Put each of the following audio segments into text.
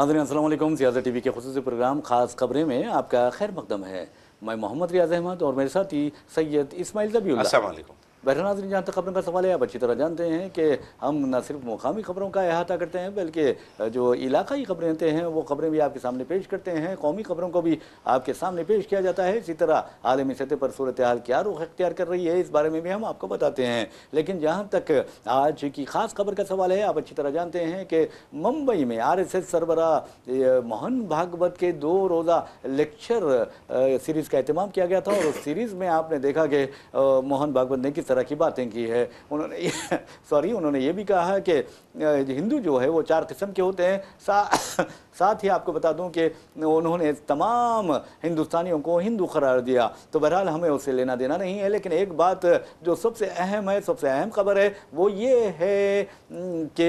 नाज़रीन अस्सलाम वालेकुम। सियासत टीवी के खुसूसी प्रोग्राम ख़ास खबरें में आपका खैर मकदम है। मैं मोहम्मद रियाज अहमद और मेरे साथी सैयद इस्माइल ज़बीउल्लाह। अस्सलाम वालेकुम। बहरहाल नाज़रीन, जहाँ तक खबरों का सवाल है, आप अच्छी तरह जानते हैं कि हम न सिर्फ मुकामी खबरों का अहाता करते हैं बल्कि जो इलाकाई खबरें होते हैं वो खबरें भी आपके सामने पेश करते हैं। कौमी खबरों को भी आपके सामने पेश किया जाता है। इसी तरह आलमी सतह पर सूरत हाल क्या रुख अख्तियार कर रही है, इस बारे में भी हम आपको बताते हैं। लेकिन जहाँ तक आज की ख़ास खबर का सवाल है, आप अच्छी तरह जानते हैं कि मुंबई में RSS सरबराह मोहन भागवत के 2 रोज़ा लेक्चर सीरीज़ का एहतमाम किया गया था और उस सीरीज़ में आपने देखा कि मोहन भागवत ने किस तरह की बातें की है। उन्होंने ये भी कहा कि हिंदू जो है वो 4 किस्म के होते हैं। साथ ही आपको बता दूं कि उन्होंने तमाम हिंदुस्तानियों को हिंदू करार दिया। तो बहरहाल हमें उससे लेना देना नहीं है, लेकिन एक बात जो सबसे अहम है, सबसे अहम खबर है, वो ये है कि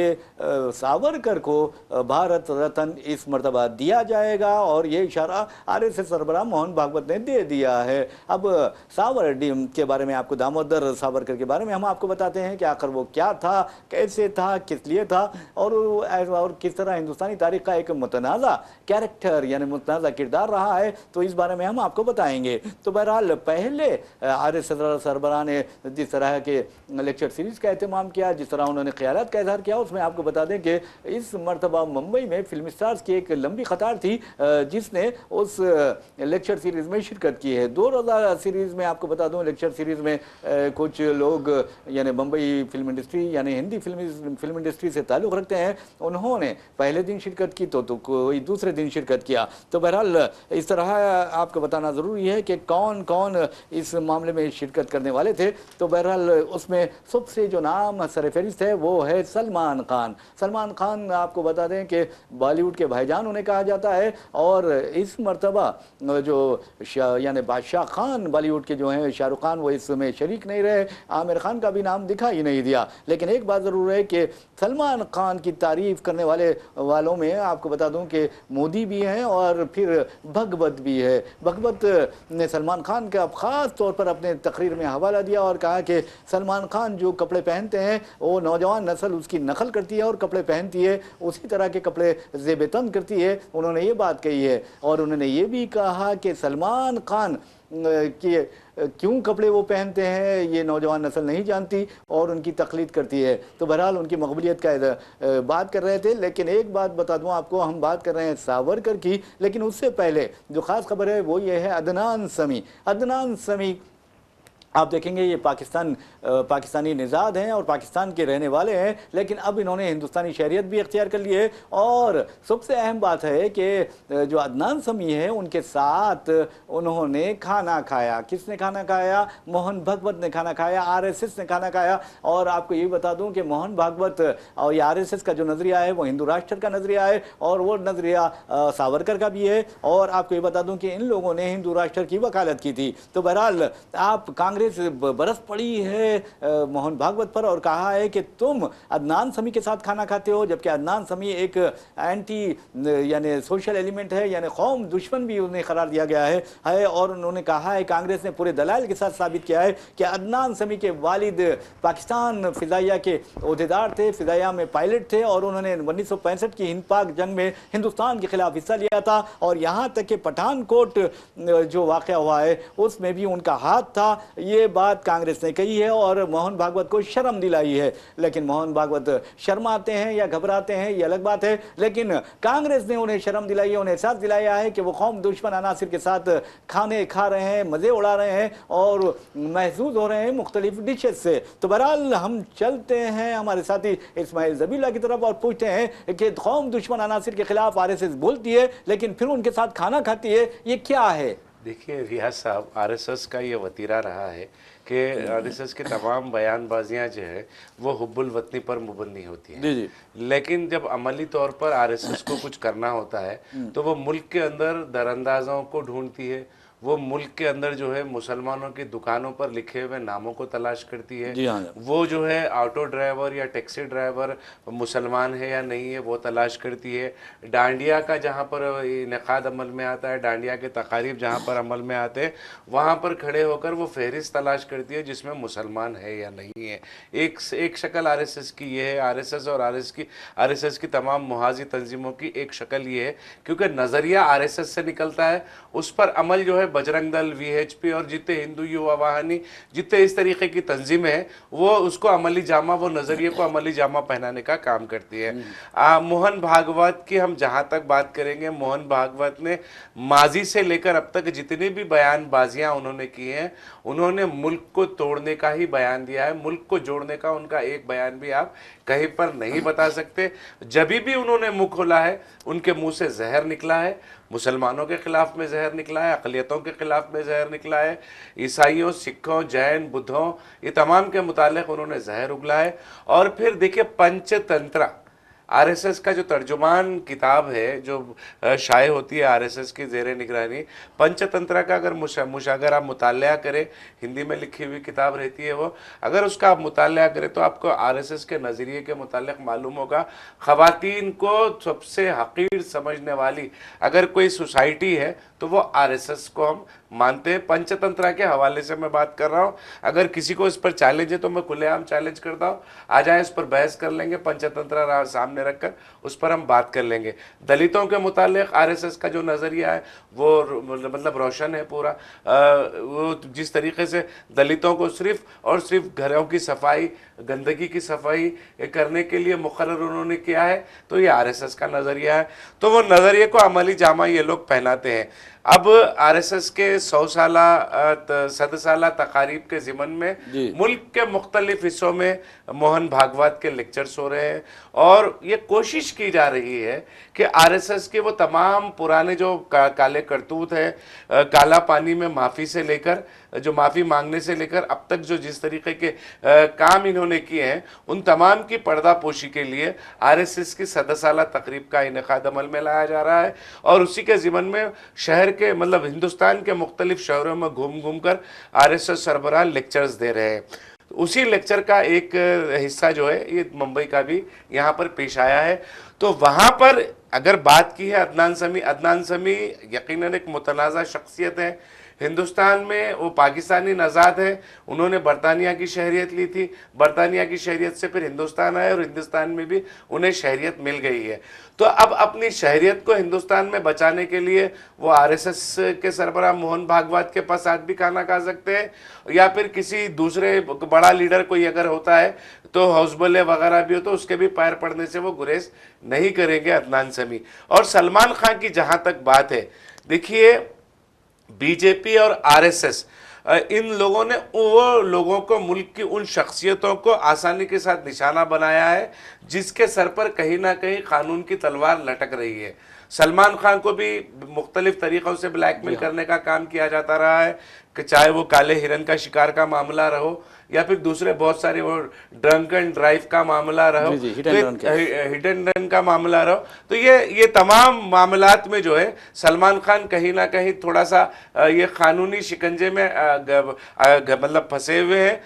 सावरकर को भारत रत्न इस मर्तबा दिया जाएगा और ये इशारा RSS सरबराह मोहन भागवत ने दे दिया है। अब सावरकर के बारे में आपको, दामोदर सावरकर के बारे में हम आपको बताते हैं कि आखिर वो क्या था, कैसे था, किस लिए था और किस तरह हिंदुस्तानी तारीख का एक मुतनाज़ा कैरेक्टर यानी मुतनाज़ा किरदार रहा है। तो इस बारे में हम आपको बताएंगे। तो बहरहाल पहले RSS सरबराह ने जिस तरह के लेक्चर सीरीज़ का एहतमाम किया, जिस तरह उन्होंने ख्यालात का इजहार किया, उसमें आपको बता दें कि इस मरतबा मुंबई में फिल्म स्टार्स की एक लंबी कतार थी जिसने उस लेक्चर सीरीज़ में शिरकत की है। 2 रोज़ा सीरीज़ में आपको बता दूं, लेक्चर सीरीज़ में कुछ लोग यानी मुंबई फिल्म इंडस्ट्री यानी हिंदी फिल्म इंडस्ट्री से ताल्लुक़ रखते हैं, उन्होंने पहले दिन शिरकत की तो कोई दूसरे दिन शिरकत किया। तो बहरहाल इस तरह आपको बताना ज़रूरी है कि कौन कौन इस मामले में शिरकत करने वाले थे। तो बहरहाल उसमें सबसे जो नाम सरफहरिस्त है वो है सलमान खान। सलमान खान आपको बता दें कि बॉलीवुड के भाईजान उन्हें कहा जाता है और इस मरतबा जो यानी बादशाह खान बॉलीवुड के जो हैं, शाहरुख खान, वो इसमें शरीक नहीं रहे। आमिर खान का भी नाम दिखाई नहीं दिया। लेकिन एक बात ज़रूर है कि सलमान खान की तारीफ़ करने वालों में आपको बता दूं कि मोदी भी हैं और फिर भगवत भी है। भगवत ने सलमान खान का ख़ास तौर पर अपने तकरीर में हवाला दिया और कहा कि सलमान खान जो कपड़े पहनते हैं वो नौजवान नस्ल उसकी नकल करती है और कपड़े पहनती है, उसी तरह के कपड़े ज़ेब-ए-तन करती है। उन्होंने ये बात कही है और उन्होंने ये भी कहा कि सलमान खान कि क्यों कपड़े वो पहनते हैं ये नौजवान नस्ल नहीं जानती और उनकी तकलीद करती है। तो बहरहाल उनकी मकबूलियत का बात कर रहे थे। लेकिन एक बात बता दूं आपको, हम बात कर रहे हैं सावरकर की, लेकिन उससे पहले जो ख़ास खबर है वो ये है अदनान समी। अदनान समी आप देखेंगे ये पाकिस्तानी निज़ाद हैं और पाकिस्तान के रहने वाले हैं, लेकिन अब इन्होंने हिंदुस्तानी शहरियत भी इख्तियार कर ली है। और सबसे अहम बात है कि जो अदनान समी है उनके साथ उन्होंने खाना खाया। किसने खाना खाया? मोहन भागवत ने खाना खाया, RSS ने खाना खाया। और आपको ये बता दूं कि मोहन भागवत और ये RSS का जो नज़रिया है वो हिंदू राष्ट्र का नज़रिया है और वो नज़रिया सावरकर का भी है। और आपको ये बता दूं कि इन लोगों ने हिंदू राष्ट्र की वकालत की थी। तो बहरहाल आप कांग्रेस बरस पड़ी है मोहन भागवत पर और कहा है कि तुम अदनान समी के साथ खाना खाते हो, जबकि अदनान समी एक एंटी यानी सोशल एलिमेंट है, यानी कौम दुश्मन भी उन्हें करार दिया गया है। और उन्होंने कहा है, कांग्रेस ने पूरे दलाइल के साथ साबित किया है कि अदनान समी के वालिद पाकिस्तान फ़िज़ाइया के ओहदेदार थे, फ़िज़ाइया में पायलट थे और उन्होंने 1965 की हिंद पाक जंग में हिंदुस्तान के खिलाफ हिस्सा लिया था। और यहाँ तक कि पठानकोट जो वाक़या हुआ है उसमें भी उनका हाथ था। ये बात कांग्रेस ने कही है और मोहन भागवत को शर्म दिलाई है। लेकिन मोहन भागवत शर्माते हैं या घबराते हैं ये अलग बात है, लेकिन कांग्रेस ने उन्हें शर्म दिलाई है, उन्हें एहसास दिलाया है कि वो कौम दुश्मन अनासिर के साथ खाने खा रहे हैं, मज़े उड़ा रहे हैं और महसूस हो रहे हैं मुख्तलिफ डिशेज से। तो बहरहाल हम चलते हैं हमारे साथी इस्माइल ज़बीउल्लाह की तरफ और पूछते हैं कि कौम दुश्मन अनासिर के खिलाफ RSS बोलती है लेकिन फिर उनके साथ खाना खाती है, ये क्या है? देखिए रियाज साहब, RSS का ये वतीरा रहा है कि RSS के तमाम बयानबाजियाँ जो है वो हुब्बुल वतनी पर मुबन्नी होती हैं। जी। लेकिन जब अमली तौर पर RSS को कुछ करना होता है तो वो मुल्क के अंदर दरअंदाजों को ढूंढती है, वो मुल्क के अंदर जो है मुसलमानों की दुकानों पर लिखे हुए नामों को तलाश करती है। जी हाँ। वो जो है ऑटो ड्राइवर या टैक्सी ड्राइवर मुसलमान है या नहीं है वो तलाश करती है। डांडिया का जहाँ पर इनेकाद अमल में आता है, डांडिया के तकारीब जहाँ पर अमल में आते हैं, वहाँ पर खड़े होकर वो फहरिस्त तलाश करती है जिसमें मुसलमान है या नहीं है। एक शक्ल आरएसएस की ये है। आरएसएस और आरएसएस की तमाम मुहाजी तंजीमों की एक शक्ल ये है, क्योंकि नज़रिया आरएसएस से निकलता है, उस पर अमल जो है बजरंग दल, वीएचपी और जितने हिंदू युवा वाहिनी, जितने इस तरीके की तंजीमें हैं, वो उसको अमली जामा, वो नज़रिए को अमली जामा पहनाने का काम करती है। मोहन भागवत की हम जहाँ तक बात करेंगे, मोहन भागवत ने माजी से लेकर अब तक जितनी भी बयानबाजियाँ उन्होंने की हैं, उन्होंने मुल्क को तोड़ने का ही बयान दिया है। मुल्क को जोड़ने का उनका एक बयान भी आप कहीं पर नहीं बता सकते। जब भी उन्होंने मुंह खोला है, उनके मुंह से जहर निकला है। मुसलमानों के खिलाफ में जहर निकला है, अक़लियतों के खिलाफ में जहर निकला है, ईसाइयों, सिखों, जैन, बुद्धों, ये तमाम के मुतालिक उन्होंने जहर उगला है। और फिर देखिए पंचतंत्र, आरएसएस का जो तर्जुमान किताब है जो शाये होती है आरएसएस की ज़ेरे निगरानी, पंचतंत्र का अगर आप मुतालिया करें, हिंदी में लिखी हुई किताब रहती है वो, अगर उसका आप मुतालिया करें तो आपको आरएसएस के नज़रिए के मुतालिक मालूम होगा। ख़वातीन को सबसे हक़ीर समझने वाली अगर कोई सोसाइटी है तो वो आरएसएस को हम मानते हैं। पंचतंत्र के हवाले से मैं बात कर रहा हूँ। अगर किसी को इस पर चैलेंज है तो मैं खुलेआम चैलेंज करता हूँ, आ जाए इस पर बहस कर लेंगे, पंचतंत्र सामने रखकर उस पर हम बात कर लेंगे। दलितों के मुतालिक आरएसएस का जो नज़रिया है वो मतलब रोशन है पूरा। वो जिस तरीके से दलितों को सिर्फ और सिर्फ घरों की सफाई, गंदगी की सफाई करने के लिए मुकर्रर उन्होंने किया है, तो ये आरएसएस का नज़रिया है। तो वो नज़रिए को अमली जामा ये लोग पहनाते हैं। अब आरएसएस के 100 साला तकारीब के ज़िमन में मुल्क के मुख्तलिफ हिस्सों में मोहन भागवत के लेक्चर्स हो रहे हैं और ये कोशिश की जा रही है कि आरएसएस के वो तमाम पुराने जो काले करतूत हैं, काला पानी में माफ़ी से लेकर, जो माफ़ी मांगने से लेकर अब तक जो जिस तरीके के काम इन्होंने किए हैं, उन तमाम की पर्दापोशी के लिए आरएसएस की 100 साला तकरीब का इनेकाद अमल में लाया जा रहा है। और उसी के ज़िमन में शहर के मतलब हिंदुस्तान के मुख्तलिफ शहरों में घूम घूम कर आरएसएस सरबराह लेक्चर्स दे रहे हैं। उसी लेक्चर का एक हिस्सा जो है ये मुंबई का भी यहाँ पर पेश आया है। तो वहाँ पर अगर बात की है अदनान समी यकीनन एक मुतनाज़ा शख्सियत है। हिंदुस्तान में वो पाकिस्तानी नज़ाद है, उन्होंने बरतानिया की शहरियत ली थी, बरतानिया की शहरियत से फिर हिंदुस्तान आए और हिंदुस्तान में भी उन्हें शहरियत मिल गई है। तो अब अपनी शहरियत को हिंदुस्तान में बचाने के लिए वो आरएसएस के सरबराह मोहन भागवत के पास आज भी खाना खा सकते हैं, या फिर किसी दूसरे बड़ा लीडर कोई अगर होता है तो हौसबले वगैरह भी हो तो उसके भी पैर पड़ने से वो गुरेज नहीं करेंगे अदनान समी। और सलमान खान की जहाँ तक बात है, देखिए बीजेपी और आरएसएस इन लोगों ने वो लोगों को, मुल्क की उन शख्सियतों को आसानी के साथ निशाना बनाया है जिसके सर पर कहीं ना कहीं कानून की तलवार लटक रही है। सलमान खान को भी मुख्तलिफ तरीक़ों से ब्लैकमेल करने का काम किया जाता रहा है, कि चाहे वो काले हिरन का शिकार का मामला रहो या फिर दूसरे बहुत सारे वो ड्रंक एंड ड्राइव का मामला रहो, हिट एंड रन का मामला रहो। तो ये तमाम मामलात में जो है सलमान खान कहीं ना कहीं थोड़ा सा ये कानूनी शिकंजे में मतलब फंसे हुए हैं।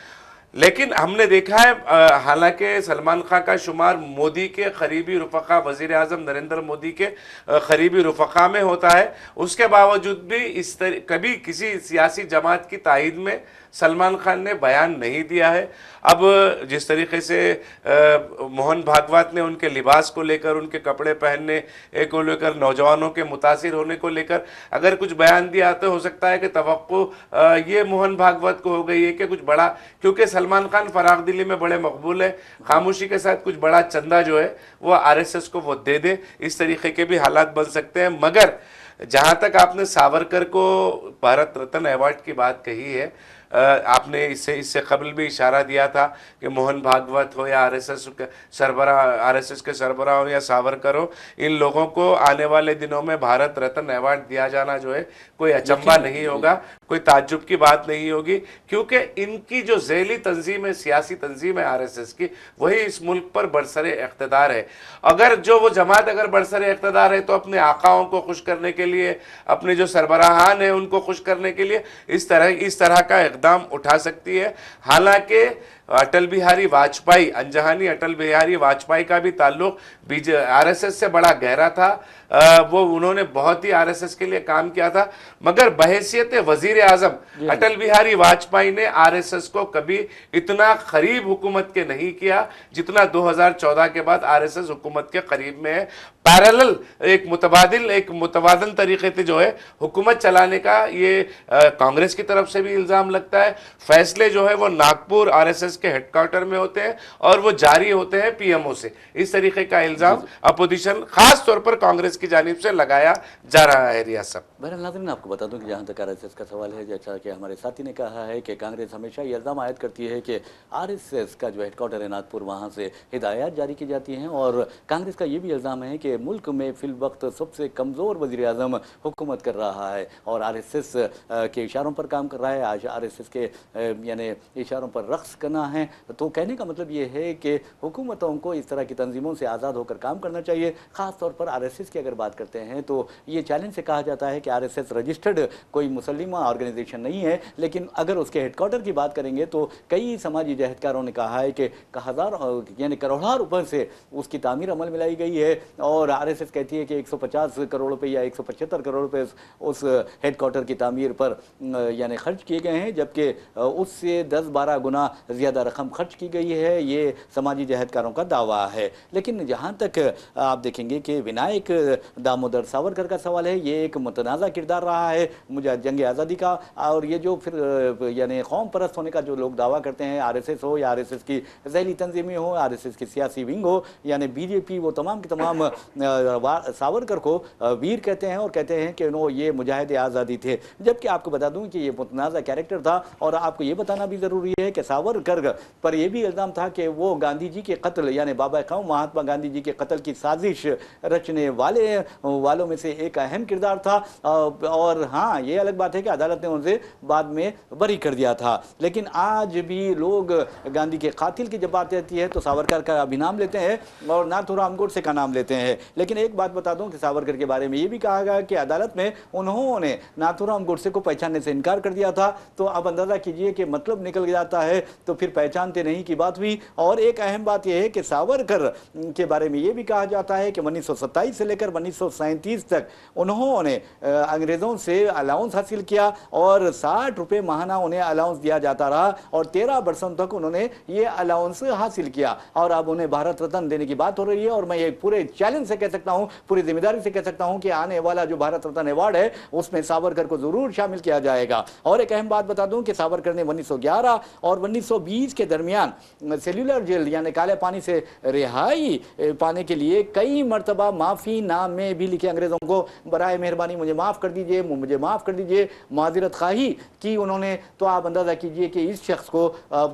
लेकिन हमने देखा है हालांकि सलमान खान का शुमार मोदी के करीबी रुफ़क़ा, वज़ीर आज़म नरेंद्र मोदी के करीबी रुफ़क़ा में होता है, उसके बावजूद भी कभी किसी सियासी जमात की तायीद में सलमान खान ने बयान नहीं दिया है। अब जिस तरीके से मोहन भागवत ने उनके लिबास को लेकर, उनके कपड़े पहनने को लेकर, नौजवानों के मुतासिर होने को लेकर अगर कुछ बयान दिया तो हो सकता है कि तवक्को ये मोहन भागवत को हो गई है कि कुछ बड़ा, क्योंकि सलमान खान फराग दिली में बड़े मकबूल है, खामोशी के साथ कुछ बड़ा चंदा जो है वो आरएसएस को वो दे दे, इस तरीके के भी हालात बन सकते हैं। मगर जहाँ तक आपने सावरकर को भारत रत्न अवार्ड की बात कही है, आपने इससे इससे कबल भी इशारा दिया था कि मोहन भागवत हो या आरएसएस के सरबराह हो या सावरकर हो, इन लोगों को आने वाले दिनों में भारत रत्न अवार्ड दिया जाना जो है कोई अचंभा नहीं होगा, कोई ताज्जुब की बात नहीं होगी, क्योंकि इनकी जो ज़ैली तंजीम है, सियासी तंजीम है आरएसएस की, वही इस मुल्क पर बरसरे इख्तिदार है। अगर जो वो जमात अगर बरसरे इख्तिदार है तो अपने आकाओं को खुश करने के लिए, अपने जो सरबराहान है उनको खुश करने के लिए इस तरह का इकदाम उठा सकती है। हालांकि अटल बिहारी वाजपेयी, अनजहानी अटल बिहारी वाजपेयी का भी ताल्लुक आरएसएस से बड़ा गहरा था। वो उन्होंने बहुत ही आरएसएस के लिए काम किया था, मगर बहैसियत वजीर आजम अटल बिहारी वाजपेयी ने आरएसएस को कभी इतना करीब हुकूमत के नहीं किया जितना 2014 के बाद आरएसएस हुकूमत के करीब में है। पैरेलल एक मुतवाज़िन तरीके से जो है हुकूमत चलाने का ये कांग्रेस की तरफ से भी इल्ज़ाम लगता है। फैसले जो है वो नागपुर आरएसएस के हेडक्वार्टर में होते हैं और वो जारी होते हैं पीएमओ से। इस तरीके का इल्ज़ाम अपोजिशन खास तौर पर कांग्रेस की जानिब से लगाया जा रहा है। रियाज साहब, बहरहाल नाज़रीन, आपको बता दूं कि जहाँ तक आरएसएस का सवाल है, जैसा कि हमारे साथी ने कहा है कि कांग्रेस हमेशा ये इल्ज़ाम आयद करती है कि आरएसएस का जो हेडक्वार्टर है नागपुर, वहाँ से हिदायत जारी की जाती हैं, और कांग्रेस का ये भी इल्ज़ाम है कि मुल्क में फिल वक्त सबसे कमज़ोर वज़ीर आज़म हुकूमत कर रहा है और आरएसएस के इशारों पर काम कर रहा है। आज आरएसएस के यानी इशारों पर रक्स करना है। तो कहने का मतलब ये है कि हुकूमतों को इस तरह की तंजीमों से आज़ाद होकर काम करना चाहिए। ख़ास तौर पर आरएसएस की अगर बात करते हैं तो ये चैलेंज से कहा जाता है कि आरएसएस रजिस्टर्ड कोई मुसल्लिमा ऑर्गेनाइजेशन नहीं है, लेकिन अगर उसके हेडक्वार्टर की बात करेंगे तो कई समाजी जहदकारों ने कहा है कि हज़ार यानी करोड़ों रुपए से उसकी तामीर अमल में लाई गई है, और आरएसएस कहती है कि 150 करोड़ रुपए या 175 करोड़ रुपए उस हेडक्वार्टर की तामीर पर यानी खर्च किए गए हैं, जबकि उससे 10-12 गुना ज़्यादा रकम खर्च की गई है। ये समाजी जहदकारों का दावा है। लेकिन जहाँ तक आप देखेंगे कि विनायक दामोदर सावरकर का सवाल है, ये एक मुतनाज़ा किरदार रहा है मुझे जंग आज़ादी का, और ये जो फिर यानी कौम परस्त होने का जो लोग दावा करते हैं, आरएसएस हो या आरएसएस की ज़ैली तंजीमें हो, आरएसएस की सियासी विंग हो, यानी बीजेपी, वो तमाम के तमाम सावरकर को वीर कहते हैं और कहते हैं कि नो ये मुजाहिद आज़ादी थे। जबकि आपको बता दूं कि ये मुतनाज़ा कैरेक्टर था, और आपको ये बताना भी ज़रूरी है कि सावरकर पर यह भी इल्ज़ाम था कि वो गांधी जी के कत्ल यानी बाबा कौम महात्मा गांधी जी के कत्ल की साजिश रचने वालों में से एक अहम किरदार था। और हाँ, ये अलग बात है कि अदालत ने उनसे बाद में बरी कर दिया था, लेकिन आज भी लोग गांधी के कातिल की जब बात आती है तो सावरकर का अभिनाम लेते हैं और नाथूराम गोडसे का नाम लेते हैं। लेकिन एक बात बता दूं कि सावरकर के बारे में ये भी कहा गया कि अदालत में उन्होंने नाथूराम गोडसे को पहचानने से इनकार कर दिया था। तो अब अंदाज़ा कीजिए कि मतलब निकल जाता है तो फिर पहचानते नहीं की बात हुई। और एक अहम बात यह है कि सावरकर के बारे में ये भी कहा जाता है कि 1927 से लेकर 1937 तक उन्होंने अंग्रेज़ों से अलाउंस हासिल किया और 60 रुपये माहाना उन्हें अलाउंस दिया जाता रहा, और 13 वर्षों तक उन्होंने ये अलाउंस हासिल किया, और अब उन्हें भारत रत्न देने की बात हो रही है। और मैं ये पूरे चैलेंज से कह सकता हूँ, पूरी जिम्मेदारी से कह सकता हूँ कि आने वाला जो भारत रत्न अवार्ड है उसमें सावरकर को जरूर शामिल किया जाएगा। और एक अहम बात बता दूं कि सावरकर ने 1911 और 1920 के दरमियान सेल्यूलर जेल यानी काले पानी से रिहाई पाने के लिए कई मरतबा माफ़ी नामे भी लिखे अंग्रेज़ों को, बराए मेहरबानी मुझे माफ़ कर दीजिए, मुझे माफ़ कर दीजिए, माजरत खाही की उन्होंने। तो आप अंदाज़ा कीजिए कि इस शख्स को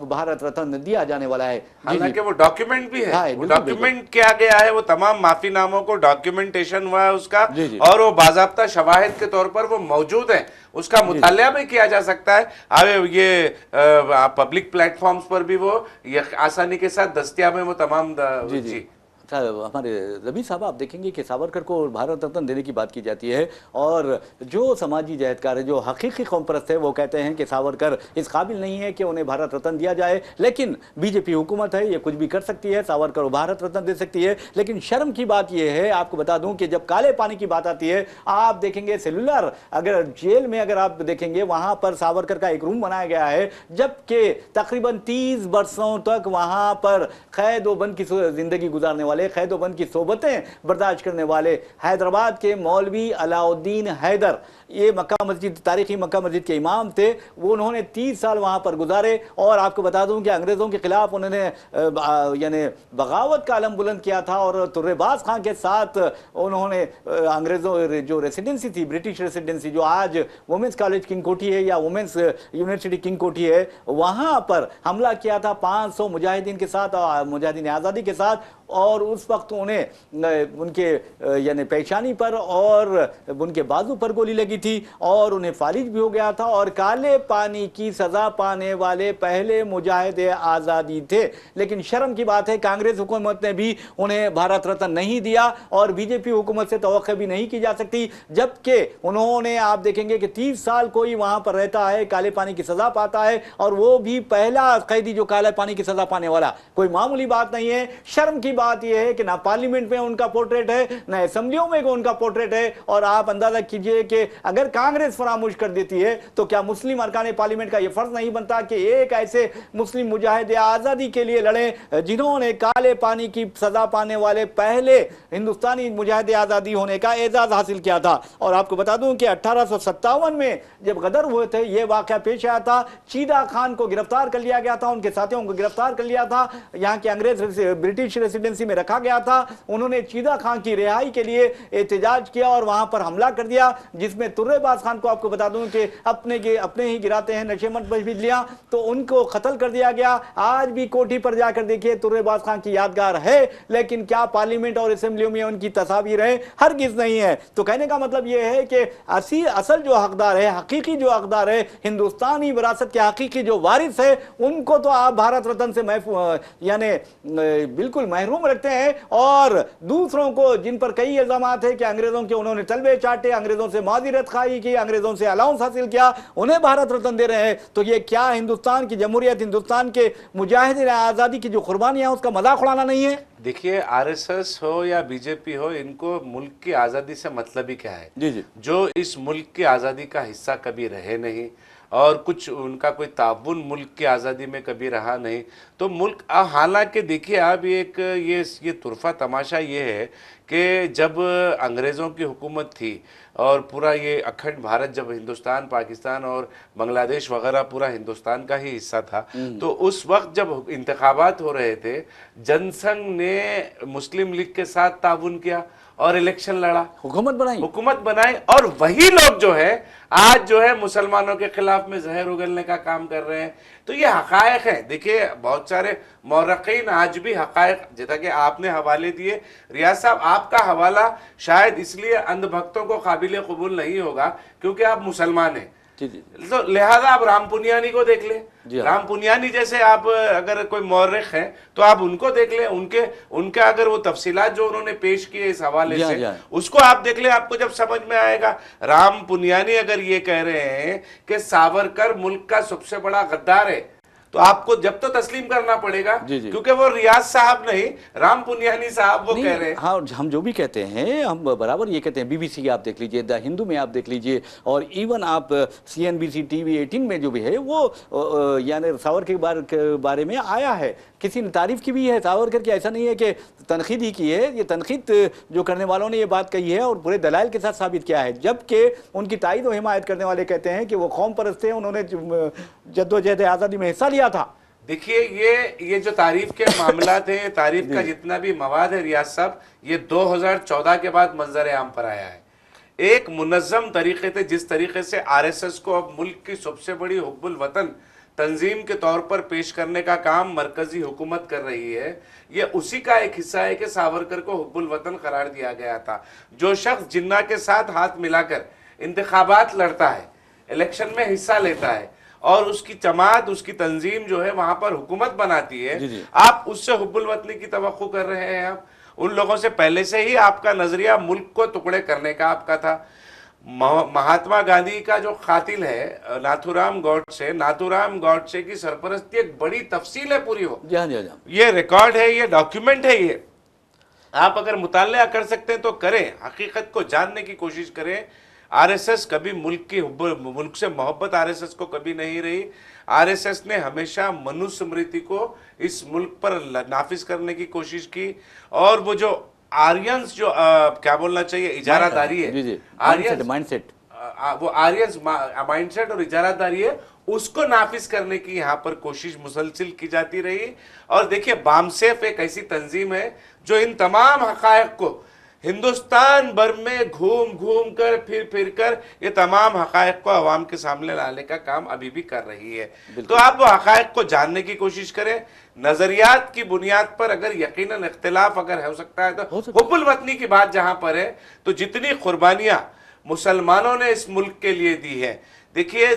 भारत रत्न दिया जाने वाला है। हालांकि वो डॉक्यूमेंट भी है, हाँ, डॉक्यूमेंट किया गया है, वो तमाम माफी नामों को डॉक्यूमेंटेशन हुआ है उसका, जी। और वो बाज़ाब्ता शवाहिद के तौर पर वो मौजूद है, उसका मुतालिया भी किया जा सकता है। अब ये पब्लिक प्लेटफॉर्म्स पर भी वो ये आसानी के साथ दस्तियाब है वो तमाम जी। हमारे रबी साहब, आप देखेंगे कि सावरकर को भारत रत्न देने की बात की जाती है, और जो समाजी जहदकार है, जो हकीकी कौम परस्त है, वो कहते हैं कि सावरकर इस काबिल नहीं है कि उन्हें भारत रत्न दिया जाए। लेकिन बीजेपी हुकूमत है, ये कुछ भी कर सकती है, सावरकर को भारत रत्न दे सकती है। लेकिन शर्म की बात यह है, आपको बता दूं कि जब काले पानी की बात आती है, आप देखेंगे सेलुलर अगर जेल में अगर आप देखेंगे वहां पर सावरकर का एक रूम बनाया गया है, जबकि तकरीबन 30 वर्षों तक वहां पर कैद व बंद की जिंदगी गुजारने वाले, कैदोबंद की सोबतें बर्दाश्त करने वाले हैदराबाद के मौलवी अलाउद्दीन हैदर ये मक्का मस्जिद, तारीखी मक्का मस्जिद के इमाम थे, वो उन्होंने 30 साल वहाँ पर गुजारे। और आपको बता दूं कि अंग्रेज़ों के खिलाफ उन्होंने यानी बगावत का अलम बुलंद किया था और तुर्रेबाज खां के साथ उन्होंने अंग्रेज़ों जो रेसिडेंसी थी, ब्रिटिश रेसिडेंसी जो आज वुमेंस कॉलेज किंग कोठी है या वुमेंस यूनिवर्सिटी किंग कोठी है, वहाँ पर हमला किया था 500 मुजाहिदीन के साथ, मुजाहिदीन आज़ादी के साथ। और उस वक्त उन्हें उनके यानी पेशानी पर और उनके बाजू पर गोली लगी थी और उन्हें फालिज भी हो गया था। और काले पानी की सज़ा पाने वाले पहले मुजाहिद आज़ादी थे। लेकिन शर्म की बात है, कांग्रेस हुकूमत ने भी उन्हें भारत रत्न नहीं दिया और बीजेपी हुकूमत से तवक्को भी नहीं की जा सकती, जबकि उन्होंने, आप देखेंगे कि 30 साल कोई वहाँ पर रहता है, काले पानी की सज़ा पाता है, और वो भी पहला कैदी जो काले पानी की सज़ा पाने वाला, कोई मामूली बात नहीं है। शर्म की बात यह है कि ना पार्लियामेंट में उनका पोर्ट्रेट है, ना असेंबलियों में उनका पोर्ट्रेट है। और आप अंदाजा कीजिए कि अगर कांग्रेस फरामोश कर देती है तो क्या मुस्लिम अरकान पार्लियामेंट का यह फर्ज नहीं बनता कि एक ऐसे मुस्लिम मुजाहिद आजादी के लिए लड़े जिन्होंने काले पानी की सजा पाने वाले पहले हिंदुस्तानी मुजाहिद आजादी होने का एजाज हासिल किया था। और आपको बता दूं कि 1857 में जब गदर हुए थे, यह वाकया पेश आया था। चीदा खान को गिरफ्तार कर लिया गया था, उनके साथियों को गिरफ्तार कर लिया था, यहाँ के अंग्रेज ब्रिटिश रेसिडेंसी में रखा गया था। उन्होंने चीदा खान की रिहाई के लिए एहतजाज किया और वहां पर हमला कर दिया, जिसमें तुर्रेबाज खान को आपको बता दूं कि अपने ही गिराते हैं नशेमंद बिजलियां, तो उनको कत्ल कर दिया गया। आज भी कोठी पर जाकर देखिए, तुर्रेबाज खान की यादगार है, लेकिन क्या पार्लियामेंट और असेंबलियों में उनकी तस्वीर है? हरगिज नहीं है। तो कहने का मतलब यह है कि असल जो हकदार है, हकीकी जो हकदार है, हिंदुस्तानी विरासत के हकीकी जो वारिस है, उनको तो आप भारत रत्न से यानी बिल्कुल महरूम रखते हैं। और दूसरों को, जिन पर कई इल्जामात है कि अंग्रेजों के उन्होंने तलबे चाटे, अंग्रेजों से मादिरत खाई की, अंग्रेजों से अलाउंस हासिल किया, उन्हें भारत रत्न दे रहे हैं, तो ये क्या हिंदुस्तान की जमहूरियत, हिंदुस्तान के मुजाहिदीन आज़ादी की जो कुर्बानियां, उसका मजाक उड़ाना नहीं है? देखिए, आरएसएस हो या बीजेपी हो, इनको मुल्क की आज़ादी से मतलब ही क्या है? जी जी। जो इस मुल्क की आज़ादी का हिस्सा कभी रहे नहीं और कुछ उनका कोई ताउन मुल्क की आज़ादी में कभी रहा नहीं, तो मुल्क, हालांकि देखिए अब ये तुरफा तमाशा ये है कि जब अंग्रेज़ों की हुकूमत थी और पूरा ये अखंड भारत, जब हिंदुस्तान, पाकिस्तान और बांग्लादेश वगैरह पूरा हिंदुस्तान का ही हिस्सा था, तो उस वक्त जब इंतखाबात हो रहे थे, जनसंघ ने मुस्लिम लीग के साथ ताउन किया और इलेक्शन लड़ा, हुकूमत बनाई। और वही लोग जो है आज जो है मुसलमानों के खिलाफ में जहर उगलने का काम कर रहे हैं। तो ये हकायक है। देखिए, बहुत सारे मौरक़ीन आज भी हकायक, जैसा कि आपने हवाले दिए, रियाज साहब आपका हवाला शायद इसलिए अंधभक्तों को काबिल कबूल नहीं होगा क्योंकि आप मुसलमान हैं, तो लिहाजा आप राम पुनियानी को देख लें। राम पुनियानी जैसे आप अगर कोई मौरख है तो आप उनको देख लें, उनके अगर वो तफसीलात जो उन्होंने पेश किए इस हवाले से, उसको आप देख लें, आपको जब समझ में आएगा। राम पुनियानी अगर ये कह रहे हैं कि सावरकर मुल्क का सबसे बड़ा गद्दार है, तो आपको जब तो तस्लीम करना पड़ेगा, क्योंकि वो रियाज साहब नहीं, राम पुनियानी साहब वो कह रहे हैं। हाँ, हम जो भी कहते हैं, हम बराबर ये कहते हैं। बीबीसी की आप देख लीजिए, द हिंदू में आप देख लीजिए, और इवन आप CNBC TV 18 में जो भी है, वो यानी सावरकर के बारे में आया है, किसी ने तारीफ की भी है सावरकर की। ऐसा नहीं है कि तनकीद ही की है, ये तनकीद जो करने वालों ने ये बात कही है और पूरे दलाइल के साथ साबित किया है। जबकि उनकी तायद और हिमायत करने वाले कहते हैं कि वो कौम परस्त थे, उन्होंने जद्दोजहद आज़ादी में हिस्सा लिया था। देखिए, ये जो तारीफ के मामला थे, तारीफ का जितना भी मवाद है रियाज साहब, ये 2014 के बाद मंजर आम पर आया है। एक मुनज़्ज़म तरीके से, जिस तरीके से आरएसएस को अब मुल्क की सबसे बड़ी हुब्बुल वतन तंजीम के तौर पर पेश करने का काम मरकजी हुकूमत कर रही है, ये उसी का एक हिस्सा है कि सावरकर को हुब्बुल वतन करार दिया गया था। जो शख्स जिन्ना के साथ हाथ मिलाकर इंतखाबात लड़ता है, इलेक्शन में हिस्सा लेता है और उसकी जमात, उसकी तंजीम जो है वहां पर हुकूमत बनाती है, आप उससे हुब्बुल वतनी की तवक्को कर रहे हैं। आप उन लोगों से पहले से ही आपका नजरिया मुल्क को टुकड़े करने का आपका था। महात्मा गांधी का जो कातिल है नाथूराम गॉडसे की सरपरस्ती एक बड़ी तफसील है पूरी हो। ये रिकॉर्ड है, ये डॉक्यूमेंट है, ये आप अगर मुतालिया कर सकते हैं तो करें, हकीकत को जानने की कोशिश करें। आरएसएस कभी मुल्क से मोहब्बत आरएसएस को कभी नहीं रही। आरएसएस ने हमेशा मनुस्मृति को इस मुल्क पर नाफिज करने की कोशिश की, और वो जो आर्यंस जो क्या बोलना चाहिए, इजारादारी है, माइंडसेट वो आर्यन माइंडसेट और इजारादारी है, उसको नाफिज करने की यहाँ पर कोशिश मुसलसिल की जाती रही। और देखिए, बामसेफ एक ऐसी तंजीम है जो इन तमाम हकायक को हिंदुस्तान भर में घूम घूम कर फिर कर ये तमाम हकायक को अवाम के सामने लाने का काम अभी भी कर रही है। तो आप वो हकायक को जानने की कोशिश करें। नजरियात की बुनियाद पर अगर यकीनन इख्तिलाफ अगर हो सकता है तो हुब्बुल वतनी की बात जहां पर है, तो जितनी कुर्बानियां मुसलमानों ने इस मुल्क के लिए दी है, देखिए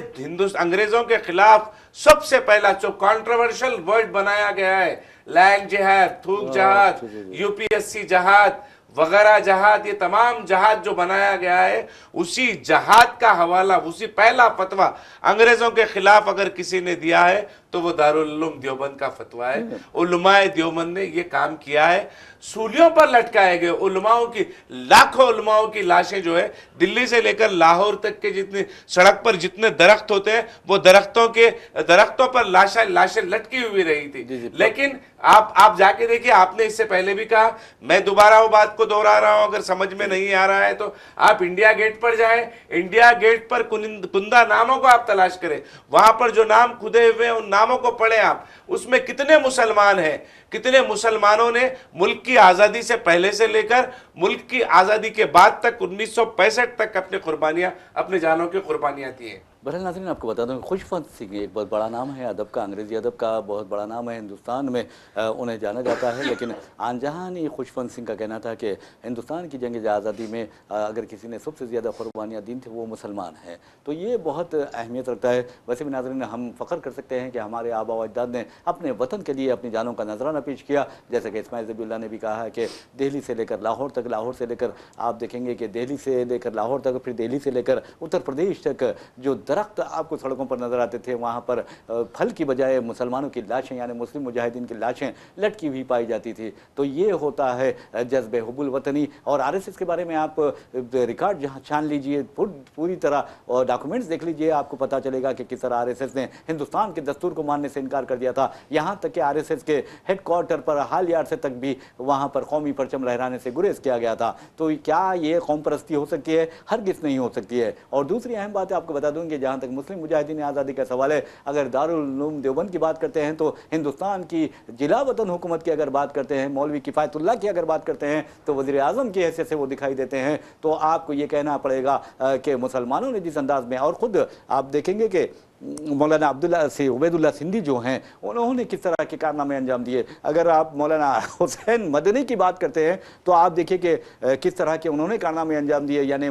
अंग्रेजों के खिलाफ सबसे पहला जो कंट्रोवर्शियल वर्ड बनाया गया है, लैंड जिहाद, थूक जहाद, यूपीएससी जहाद वगैरह जहाद, ये तमाम जहाद जो बनाया गया है, उसी जहाद का हवाला, उसी पहला फतवा अंग्रेजों के खिलाफ अगर किसी ने दिया है तो वो दारुल उलूम देवबंद का फतवा है। उलमाए देवबंद ने ये काम किया है। सूलियों पर लटकाए गए उलमाओं की, लाखों उलमाओं की लाशें जो है, दिल्ली से लेकर लाहौर तक के जितने सड़क पर जितने दरख्त होते हैं, वो दरख्तों पर लाशें लटकी हुई रही थी। लेकिन आप जाके देखिए, आपने इससे पहले भी कहा, मैं दोबारा वो बात को दोहरा रहा हूं, अगर समझ में नहीं आ रहा है तो आप इंडिया गेट पर जाएं, इंडिया गेट पर कुंदा नामों को आप तलाश करें, वहां पर जो नाम खुदे हुए उन नामों को पढ़ें आप, उसमें कितने मुसलमान हैं, कितने मुसलमानों ने मुल्क की आजादी से पहले से लेकर मुल्क की आजादी के बाद तक 1965 तक अपनी कुर्बानियां, अपने जानों की कुर्बानियां दी हैं। बहरहाल नाज़रीन, आपको बता दूं, खुशवंत सिंह एक बहुत बड़ा नाम है अदब का, अंग्रेज़ी अदब का बहुत बड़ा नाम है, हिंदुस्तान में उन्हें जाना जाता है। लेकिन आनजहान ही खुशवंत सिंह का कहना था कि हिंदुस्तान की जंग आज़ादी में अगर किसी ने सबसे ज़्यादा कुर्बानियाँ दी थी वो मुसलमान हैं। तो ये बहुत अहमियत रखता है। वैसे भी नाज़रीन, हम फ़ख्र कर सकते हैं कि हमारे आबा व अजदाद ने अपने वतन के लिए अपनी जानों का नजराना पेश किया। जैसे कि इस्माइल ज़बीउल्लाह ने भी कहा है कि दिल्ली से लेकर लाहौर तक, लाहौर से लेकर आप देखेंगे कि दिल्ली से लेकर लाहौर तक, फिर दिल्ली से लेकर उत्तर प्रदेश तक जो दरख्त आपको सड़कों पर नजर आते थे, वहाँ पर फल की बजाय मुसलमानों की लाशें यानी मुस्लिम मुजाहिदीन की लाशें लटकी हुई पाई जाती थी। तो ये होता है जज्बे हुब्बुल वतनी। और आरएसएस के बारे में आप रिकॉर्ड जहाँ छान लीजिए, पूरी तरह और डॉक्यूमेंट्स देख लीजिए, आपको पता चलेगा कि किस तरह आरएसएस ने हिंदुस्तान के दस्तूर को मानने से इनकार कर दिया था। यहाँ तक कि आरएसएस के हेडक्वार्टर पर हाल यार्ड से तक भी वहाँ पर कौमी परचम लहराने से गुरेज किया गया था। तो क्या ये कौम परस्ती हो सकती है? हरगिज़ नहीं हो सकती है। और दूसरी अहम बात आपको बता दूँ कि जहाँ तक मुस्लिम मुजाहिदीन आज़ादी का सवाल है, अगर दारुल उलूम देवबंद की बात करते हैं, तो हिंदुस्तान की जिला वतन हुकूमत की अगर बात करते हैं, मौलवी किफ़ायतुल्लाह की अगर बात करते हैं, तो वज़ीर आज़म की हैसियत से वो दिखाई देते हैं। तो आपको ये कहना पड़ेगा कि मुसलमानों ने जिस अंदाज में, और ख़ुद आप देखेंगे कि मौलाना अब्दुल्ला से उबैदुल्ला सिंधी जो हैं, उन्होंने किस तरह के कारनामे अंजाम दिए। अगर आप मौलाना हुसैन मदनी की बात करते हैं तो आप देखिए कि किस तरह के उन्होंने कारनामे अंजाम दिए, यानी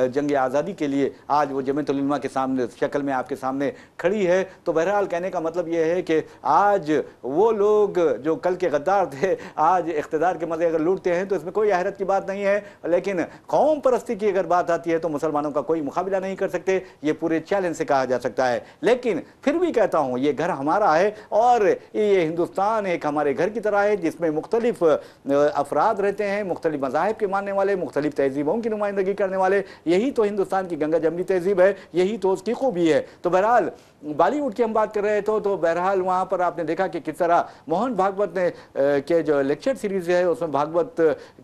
जंग आज़ादी के लिए आज वो जमीयत उल उलमा के सामने शक्ल में आपके सामने खड़ी है। तो बहरहाल कहने का मतलब ये है कि आज वो लोग जो कल के गद्दार थे, आज इख्तिदार के मज़े अगर लूटते हैं तो इसमें कोई हैरत की बात नहीं है। लेकिन कौम परस्ती की अगर बात आती है तो मुसलमानों का कोई मुकाबला नहीं कर सकते, ये पूरे चैलेंज से कहा जा सकता है। लेकिन फिर भी कहता हूं, ये घर हमारा है और ये हिंदुस्तान एक हमारे घर की तरह है, जिसमें मुख्तलिफ अफराद रहते हैं, मुख्तलिफ मज़ाहिब के मानने वाले, मुख्तलिफ तहजीबों की नुमाइंदगी करने वाले। यही तो हिंदुस्तान की गंगा जमनी तहजीब है, यही तो उसकी खूबी है। तो बहरहाल बॉलीवुड की हम बात कर रहे थे, तो बहरहाल वहाँ पर आपने देखा कि किस तरह मोहन भागवत ने के जो लेक्चर सीरीज़ है उसमें भागवत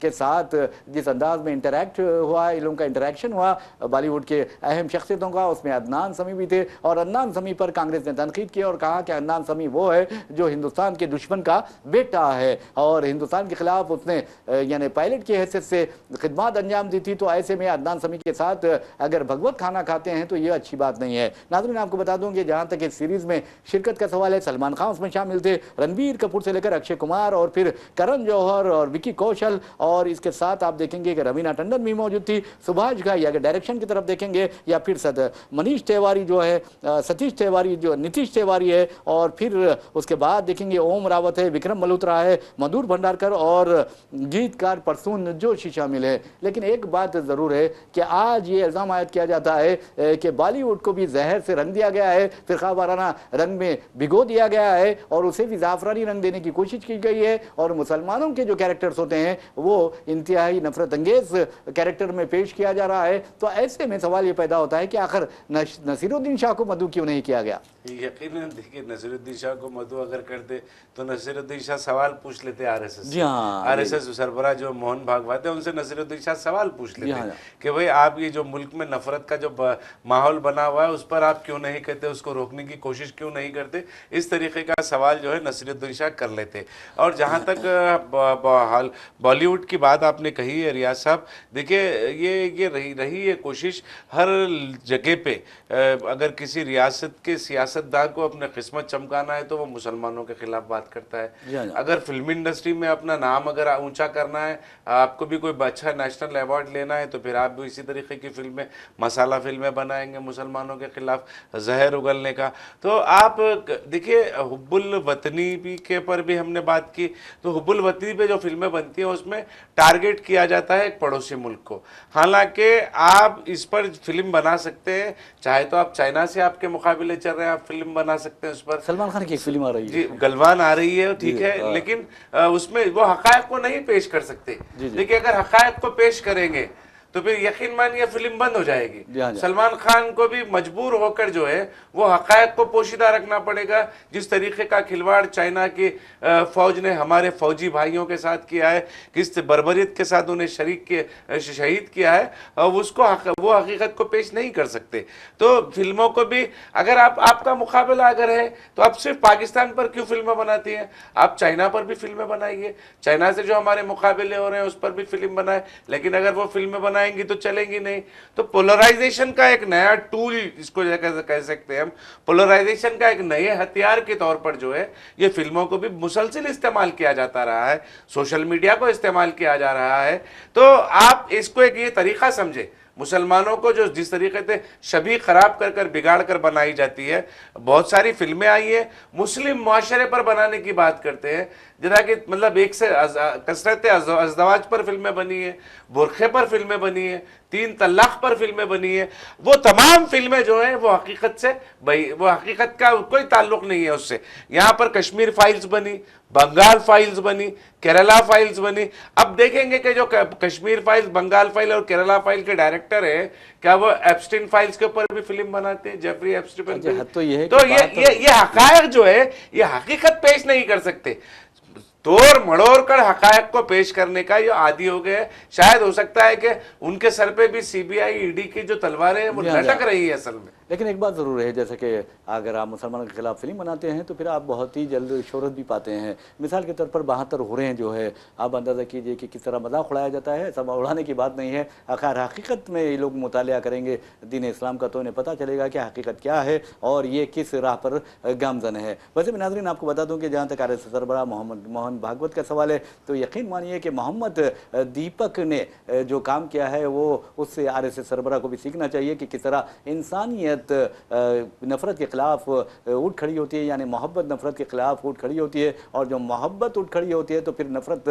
के साथ जिस अंदाज में इंटरेक्ट हुआ, इन लोगों का इंटरेक्शन हुआ बॉलीवुड के अहम शख्सियतों का, उसमें अदनान समी भी थे। और अदनान समी पर कांग्रेस ने तनकीद की और कहा कि अदनान समी वो है जो हिंदुस्तान के दुश्मन का बेटा है और हिंदुस्तान के खिलाफ उसने यानी पायलट की हैसियत से खिदमत अंजाम दी थी। तो ऐसे में अदनान समी के साथ अगर भगवत खाना खाते हैं तो ये अच्छी बात नहीं है। नाज़रीन, आपको बता दूं कि जहाँ तक इस सीरीज़ में शिरकत का सवाल है, सलमान खान उसमें शामिल थे, रणबीर कपूर से लेकर अक्षय कुमार और फिर करण जौहर और विकी कौशल, और इसके साथ आप देखेंगे कि रवीना टंडन भी मौजूद थी। सुभाष घाई अगर डायरेक्शन की तरफ देखेंगे, या फिर मनीष तिवारी जो है, सतीश तिवारी जो नीतीश तिवारी है, और फिर उसके बाद देखेंगे ओम रावत है, विक्रम मल्होत्रा है, मधुर भंडारकर और गीतकार परसून जोशी शामिल है। लेकिन एक बात ज़रूर है कि आज ये इल्ज़ाम आयद किया जाता है कि बॉलीवुड को भी जहर से रंग दिया गया है, फिरका वाराना रंग में भिगो दिया गया है और उसे भी ज़ाफ़रानी रंग देने की कोशिश की गई है, और मुसलमानों के जो कैरेक्टर्स होते हैं वो इंतहाई नफरत अंगेज कैरेक्टर में पेश किया जा रहा है। तो ऐसे में सवाल ये पैदा होता है कि आखिर नसीरुद्दीन शाह को मधु क्यों क्यों नहीं किया गया? यकीनन देखिए, नसीरुद्दीन शाह को मदऊ अगर करते तो नसीरुद्दीन शाह सवाल पूछ लेते आरएसएस जी से। हाँ, आरएसएस सरबराह जो मोहन भागवत है, उनसे नसीरुद्दीन शाह सवाल पूछ जी लेते हाँ। कि भाई आप ये जो मुल्क में नफरत का जो माहौल बना हुआ है, उस पर आप क्यों नहीं कहते, उसको रोकने की कोशिश क्यों नहीं करते। इस तरीके का सवाल जो है नसीरुद्दीन शाह कर लेते। और जहाँ तक हाल बॉलीवुड की बात आपने कही है रियाज साहब, देखिए ये रही है कोशिश हर जगह पे। अगर किसी रियासत के सियासतदान को अपने किस्मत चमकाना है तो वो मुसलमानों के खिलाफ बात करता जी है। हाँ। अगर फिल्म इंडस्ट्री में अपना नाम अगर ऊंचा करना है, आपको भी कोई अच्छा नेशनल अवार्ड लेना है, तो फिर आप भी इसी तरीके की फिल्में, मसाला फिल्में बनाएंगे मुसलमानों के खिलाफ जहर उगलने का। तो आप देखिए, हुब्बुल वतनी भी के पर भी हमने बात की, तो हुब्बुल वतनी पे जो फिल्में बनती हैं उसमें टारगेट किया जाता है एक पड़ोसी मुल्क को। हालांकि आप इस पर फिल्म बना सकते हैं, चाहे तो आप चाइना से आपके मुकाबले चल रहे हैं, आप फिल्म बना सकते हैं उस पर। सलमान खान की एक फिल्म आ रही जी, है, गलवान आ रही है, ठीक है, हाँ। लेकिन उसमें वो हकायक को नहीं पेश कर सकते। जी, जी। देखिए, अगर हकायक को पेश करेंगे तो फिर यकीन मानिए फिल्म बंद हो जाएगी। जी हाँ, जी। सलमान खान को भी मजबूर होकर जो है वो हकायक को पोशीदा रखना पड़ेगा। जिस तरीके का खिलवाड़ चाइना की फौज ने हमारे फौजी भाइयों के साथ किया है, किस बर्बरियत के साथ उन्हें शहीद किया है, उसको वो हकीकत को पेश नहीं कर सकते। तो फिल्मों को भी अगर आपका मुकाबला अगर है तो आप सिर्फ पाकिस्तान पर क्यों फिल्में बनाती हैं, आप चाइना पर भी फिल्में बनाइए। चाइना से जो हमारे मुकाबले हो रहे हैं उस पर भी फिल्म बनाए, लेकिन अगर वो फिल्में बनाएंगी तो चलेंगी नहीं। तो पोलराइजेशन का एक नया टूल, इसको कह सकते हैं हम, पोलराइजेशन का एक नए हथियार के तौर पर जो है ये फिल्मों को भी मुसलसल इस्तेमाल किया जाता रहा है, सोशल मीडिया को इस्तेमाल किया जा रहा है। तो आप इसको एक ये तरीका समझे, मुसलमानों को जो जिस तरीके से छवि खराब कर कर बिगाड़ कर बनाई जाती है। बहुत सारी फिल्में आई है, मुस्लिम मुआशरे पर बनाने की बात करते हैं, जरा कि मतलब एक से कसरत अज़दवाज पर फिल्में बनी है, बुरखे पर फिल्में बनी है, 3 तलाक पर फिल्में बनी है। वो तमाम फिल्में जो है वो हकीकत से वो हकीकत का कोई ताल्लुक नहीं है उससे। यहाँ पर कश्मीर फाइल्स बनी, बंगाल फाइल्स बनी, केरला फाइल्स बनी। अब देखेंगे कि जो कश्मीर फाइल्स, बंगाल फाइल और केरला फाइल के डायरेक्टर है, क्या वो एप्स्टीन फाइल्स के ऊपर भी फिल्म बनाते हैं, जेफरी एप्स्टीन पे? तो ये हकायक जो है ये हकीकत पेश नहीं कर सकते, तोड़ मड़ोड़ कर हकायक को पेश करने का ये आदी हो गए। शायद हो सकता है कि उनके सर पे भी सीबीआई ईडी की जो तलवारें हैं वो लटक रही है असल में। लेकिन एक बात ज़रूर है, जैसे कि अगर आप मुसलमानों के खिलाफ फिल्म बनाते हैं तो फिर आप बहुत ही जल्द शोहरत भी पाते हैं। मिसाल के तौर पर 72 हो रहे हैं जो है, आप अंदाज़ा कीजिए कि किस तरह मजाक उड़ाया जाता है। सब उड़ाने की बात नहीं है, आखिर हकीकत में ये लोग मुतालिया करेंगे दीन इस्लाम का तो इन्हें पता चलेगा कि हकीकत क्या है और ये किस राह पर गामजन है। वैसे भी नाज़रीन आपको बता दूँ कि जहाँ तक आरएसएस सरबराह मोहन भागवत का सवाल है, तो यकीन मानिए कि मोहम्मद दीपक ने जो काम किया है वो उससे आरएसएस सरबराह को भी सीखना चाहिए कि किस तरह इंसानियत नफ़रत के ख़िलाफ़ उठ खड़ी होती है, यानी मोहब्बत नफ़रत के ख़िलाफ़ उठ खड़ी होती है। और जो मोहब्बत उठ खड़ी होती है तो फिर नफ़रत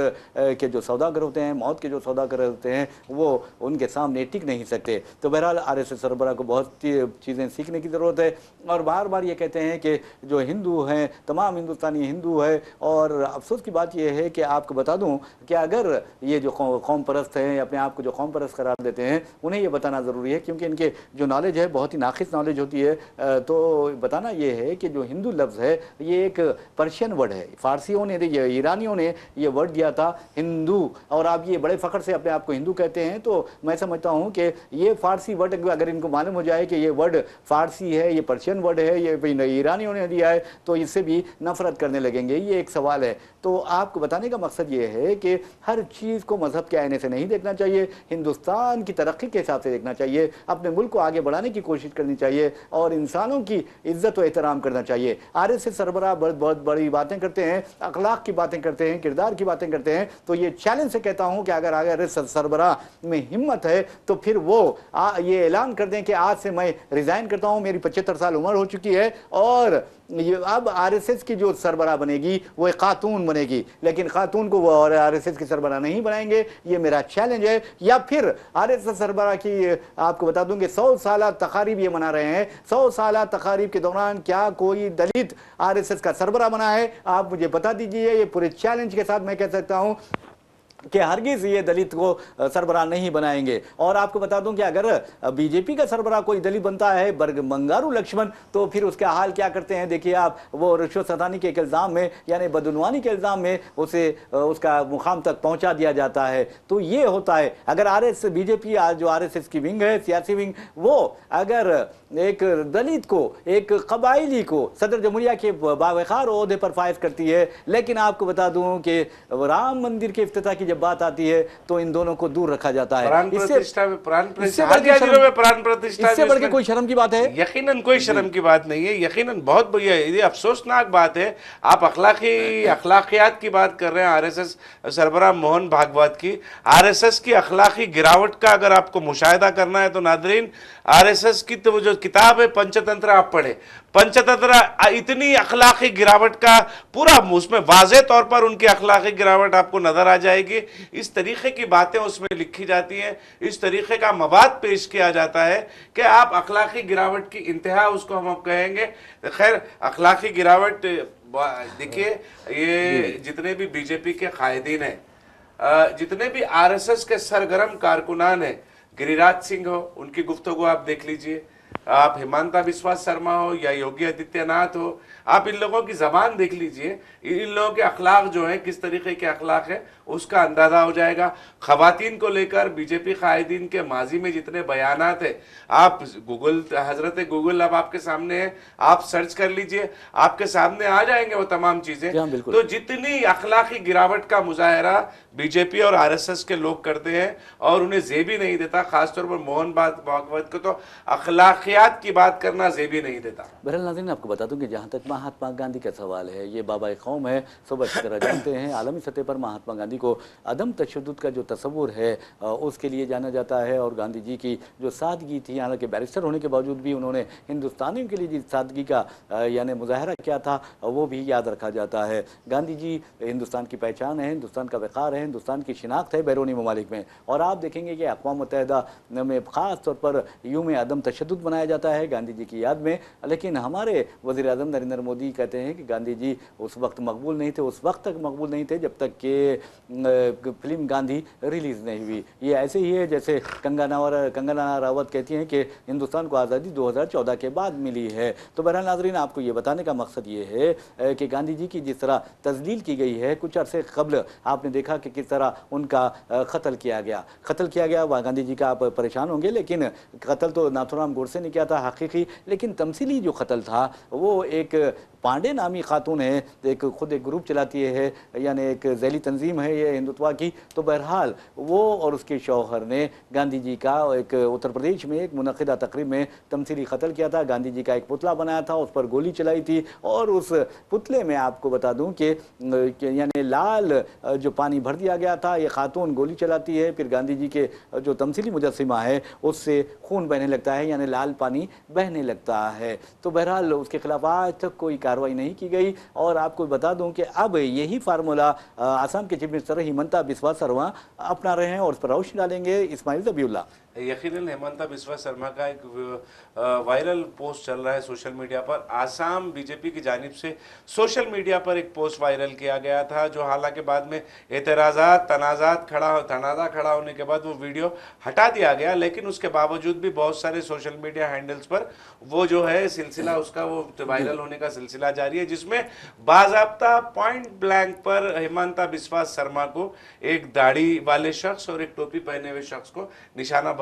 के जो सौदागर होते हैं, मौत के जो सौदागर होते हैं, वो उनके सामने टिक नहीं सकते। तो बहरहाल आरएसएस सरबराह को बहुत चीज़ें सीखने की ज़रूरत है। और बार बार ये कहते हैं कि जो हिंदू हैं, तमाम हिंदुस्तानी हिंदू है। और अफसोस की बात यह है कि आपको बता दूं कि अगर ये जो कौम परस्त हैं, अपने आप को जो कौम परस्त करार देते हैं, उन्हें ये बताना ज़रूरी है, क्योंकि इनके जो नॉलेज है बहुत ही नाक़िस नॉलेज होती है। तो बताना ये है कि जो हिंदू लफ्ज़ है ये एक पर्शियन वर्ड है, फ़ारसियों ने, ईरानियों ने ये वर्ड दिया था हिंदू, और आप ये बड़े फ़ख्र से अपने आप को हिंदू कहते हैं। तो मैं समझता हूँ कि ये फ़ारसी वर्ड अगर इनको मालूम हो जाए कि ये वर्ड फ़ारसी है, ये पर्शियन वर्ड है, ये ईरानियों ने दिया है, तो इससे भी नफ़रत करने लगेंगे। ये एक सवाल है। तो आपको बताने का मकसद ये है कि हर चीज़ को मज़हब के आईने से नहीं देखना चाहिए, हिंदुस्तान की तरक्की के हिसाब से देखना चाहिए, अपने मुल्क को आगे बढ़ाने की कोशिश करनी चाहिए और इंसानों की इज्जत और एहतराम करना चाहिए। आरएसएस सरबराह बहुत बड़ी बातें करते हैं, अखलाक की बातें करते हैं, किरदार की बातें करते हैं। तो ये चैलेंज से कहता हूँ कि अगर आरएसएस सरबराह में हिम्मत है तो फिर वो ये ऐलान कर दें कि आज से मैं रिज़ाइन करता हूँ, मेरी 75 साल उम्र हो चुकी है और ये अब आरएसएस की जो सरबराह बनेगी वो एक खातून बनेगी, लेकिन खातून को वो और आरएसएस की सरबराह नहीं बनाएंगे। ये मेरा चैलेंज है। या फिर आरएसएस सरबराह की आपको बता दूं कि 100 साल तकारीब ये मना रहे हैं, 100 साल तकारीब के दौरान क्या कोई दलित आरएसएस का सरबराह बना है? आप मुझे बता दीजिए। ये पूरे चैलेंज के साथ मैं कह सकता हूँ कि हरगिज ये दलित को सरबराह नहीं बनाएंगे। और आपको बता दूं कि अगर बीजेपी का सरबराह कोई दलित बनता है बंगारू लक्ष्मण, तो फिर उसका हाल क्या करते हैं देखिए आप। वो रिश्वत सतानी के इल्जाम में यानी बदनवानी के इल्जाम में उसे उसका मुकाम तक पहुंचा दिया जाता है। तो ये होता है। अगर आरएस बीजेपी जो आरएसएस की विंग है, सियासी विंग, वो अगर एक दलित को, एक कबायली को सदर जमहूरिया के बावकार ओहदे पर फायज करती है, लेकिन आपको बता दूं कि राम मंदिर के इफ्तिताह की जब बात आती है तो इन दोनों को दूर रखा जाता है। इससे बढ़ के कोई शर्म की बात है? यकीनन कोई शर्म की बात नहीं है, यकीनन बहुत बढ़िया, ये अफसोसनाक बात है। आप अखलाकियात की बात कर रहे हैं, आरएसएस सरबराह मोहन भागवत की, आरएसएस की अखलाकी गिरावट का अगर आपको मुशाहिदा करना है तो नादरीन, आरएसएस की तो जो किताब है पंचतंत्र आप पढ़े। पंचतंत्र इतनी अखलाकी गिरावट का पूरा, उसमें वाज़े तौर पर उनकी अखलाकी गिरावट आपको नजर आ जाएगी। इस तरीके की बातें उसमें लिखी जाती हैं, इस तरीके का मवाद पेश किया जाता है कि आप अखलाकी गिरावट की इंतहा उसको हम कहेंगे। खैर, अखलाकी गिरावट देखिए, ये जितने भी बीजेपी के कायदीन हैं, जितने भी आरएसएस के सरगर्म कारकुनान हैं, गिरिराज सिंह हो, उनकी गुफ्तगू आप देख लीजिए, आप हिमंता बिस्वा शर्मा हो या योगी आदित्यनाथ हो, आप इन लोगों की जबान देख लीजिए, इन लोगों के अखलाक जो है किस तरीके के अखलाक है उसका अंदाजा हो जाएगा। खवातीन को लेकर बीजेपी कायदीन के माजी में जितने बयानात है, आप गूगल, हजरत गूगल अब आपके सामने है, आप सर्च कर लीजिए, आपके सामने आ जाएंगे वो तमाम चीजें। तो जितनी अखलाकी गिरावट का मुजाहरा बीजेपी और आरएसएस के लोग करते हैं और उन्हें जेबी नहीं देता, खासतौर पर मोहन भागवत को तो अखलाकियात की बात करना जेबी नहीं देता। बहरहाल नाज़रीन, आपको बता दूं कि जहां तक महात्मा गांधी का सवाल है, ये बाबा कौम है, सब अच्छी तरह जानते हैं। आलमी सतह पर महात्मा गांधी को अदम तशद्दुद का जो तस्वुर है उसके लिए जाना जाता है। और गांधी जी की जो सादगी थी, हालांकि बैरिस्टर होने के बावजूद भी उन्होंने हिंदुस्तानियों के लिए जिस सादगी का यानी मुजाहरा किया था वो भी याद रखा जाता है। गांधी जी हिंदुस्तान की पहचान है, हिंदुस्तान का वक़ार है, हिंदुस्तान की शिनाख्त है बैरूनी ममालिक में। और आप देखेंगे कि अक़वाम मुत्तहिदा में ख़ास तौर पर यूम अदम तशद्दुद मनाया जाता है गांधी जी की याद में। लेकिन हमारे वज़ीर आज़म नरेंद्र मोदी कहते हैं कि गांधी जी उस वक्त मकबूल नहीं थे, उस वक्त तक मकबूल नहीं थे जब तक कि फिल्म गांधी रिलीज़ नहीं हुई। ये ऐसे ही है जैसे कंगना रावत कहती हैं कि हिंदुस्तान को आज़ादी 2014 के बाद मिली है। तो बहरहाल नाज़रीन, आपको ये बताने का मकसद ये है कि गांधी जी की जिस तरह तज़लील की गई है, कुछ अरसे कबल आपने देखा कि किस तरह उनका कत्ल किया गया। वह गांधी जी का आप परेशान होंगे, लेकिन कत्ल तो नाथुराम गोडसे ने किया था हकीकी, लेकिन तमसीली जो कत्ल था वो एक पांडे नामी खातून है, खुद एक ग्रुप चलाती है, यानी एक जैली तंजीम है ये हिंदुत्वा की। तो बहरहाल वो और उसके शौहर ने गांधी जी का एक उत्तर प्रदेश में एक मुनक़िदा तकरीब में तमसीली कत्ल किया था। गांधी जी का एक पुतला बनाया था, उस पर गोली चलाई थी, और उस पुतले में आपको बता दूं कि यानी लाल जो पानी भर दिया गया था। ये खातून गोली चलाती है, फिर गांधी जी के जो तमसीली मुजस्सिमा है उससे खून बहने लगता है, यानी लाल पानी बहने लगता है। तो बहरहाल उसके खिलाफ आज तक कोई कार्रवाई नहीं की गई। और आपको बता दूं कि अब यही फार्मूला आसाम के चीफ मिनिस्टर हिमंता बिस्वा शर्मा अपना रहे हैं और उस पर रोशनी डालेंगे इस्माइल ज़बीउल्लाह। यकीनन हिमंता बिस्वा शर्मा का एक वायरल पोस्ट चल रहा है सोशल मीडिया पर। आसाम बीजेपी की जानिब से सोशल मीडिया पर एक पोस्ट वायरल किया गया था, जो हालांकि बाद में तनाज़ा खड़ा होने के बाद वो वीडियो हटा दिया गया, लेकिन उसके बावजूद भी बहुत सारे सोशल मीडिया हैंडल्स पर वो जो है सिलसिला उसका वो वायरल होने का सिलसिला जारी है, जिसमें बाज़ाब्ता पॉइंट ब्लैंक पर हिमंता बिस्वा शर्मा को एक दाढ़ी वाले शख्स और एक टोपी पहने हुए शख्स को निशाना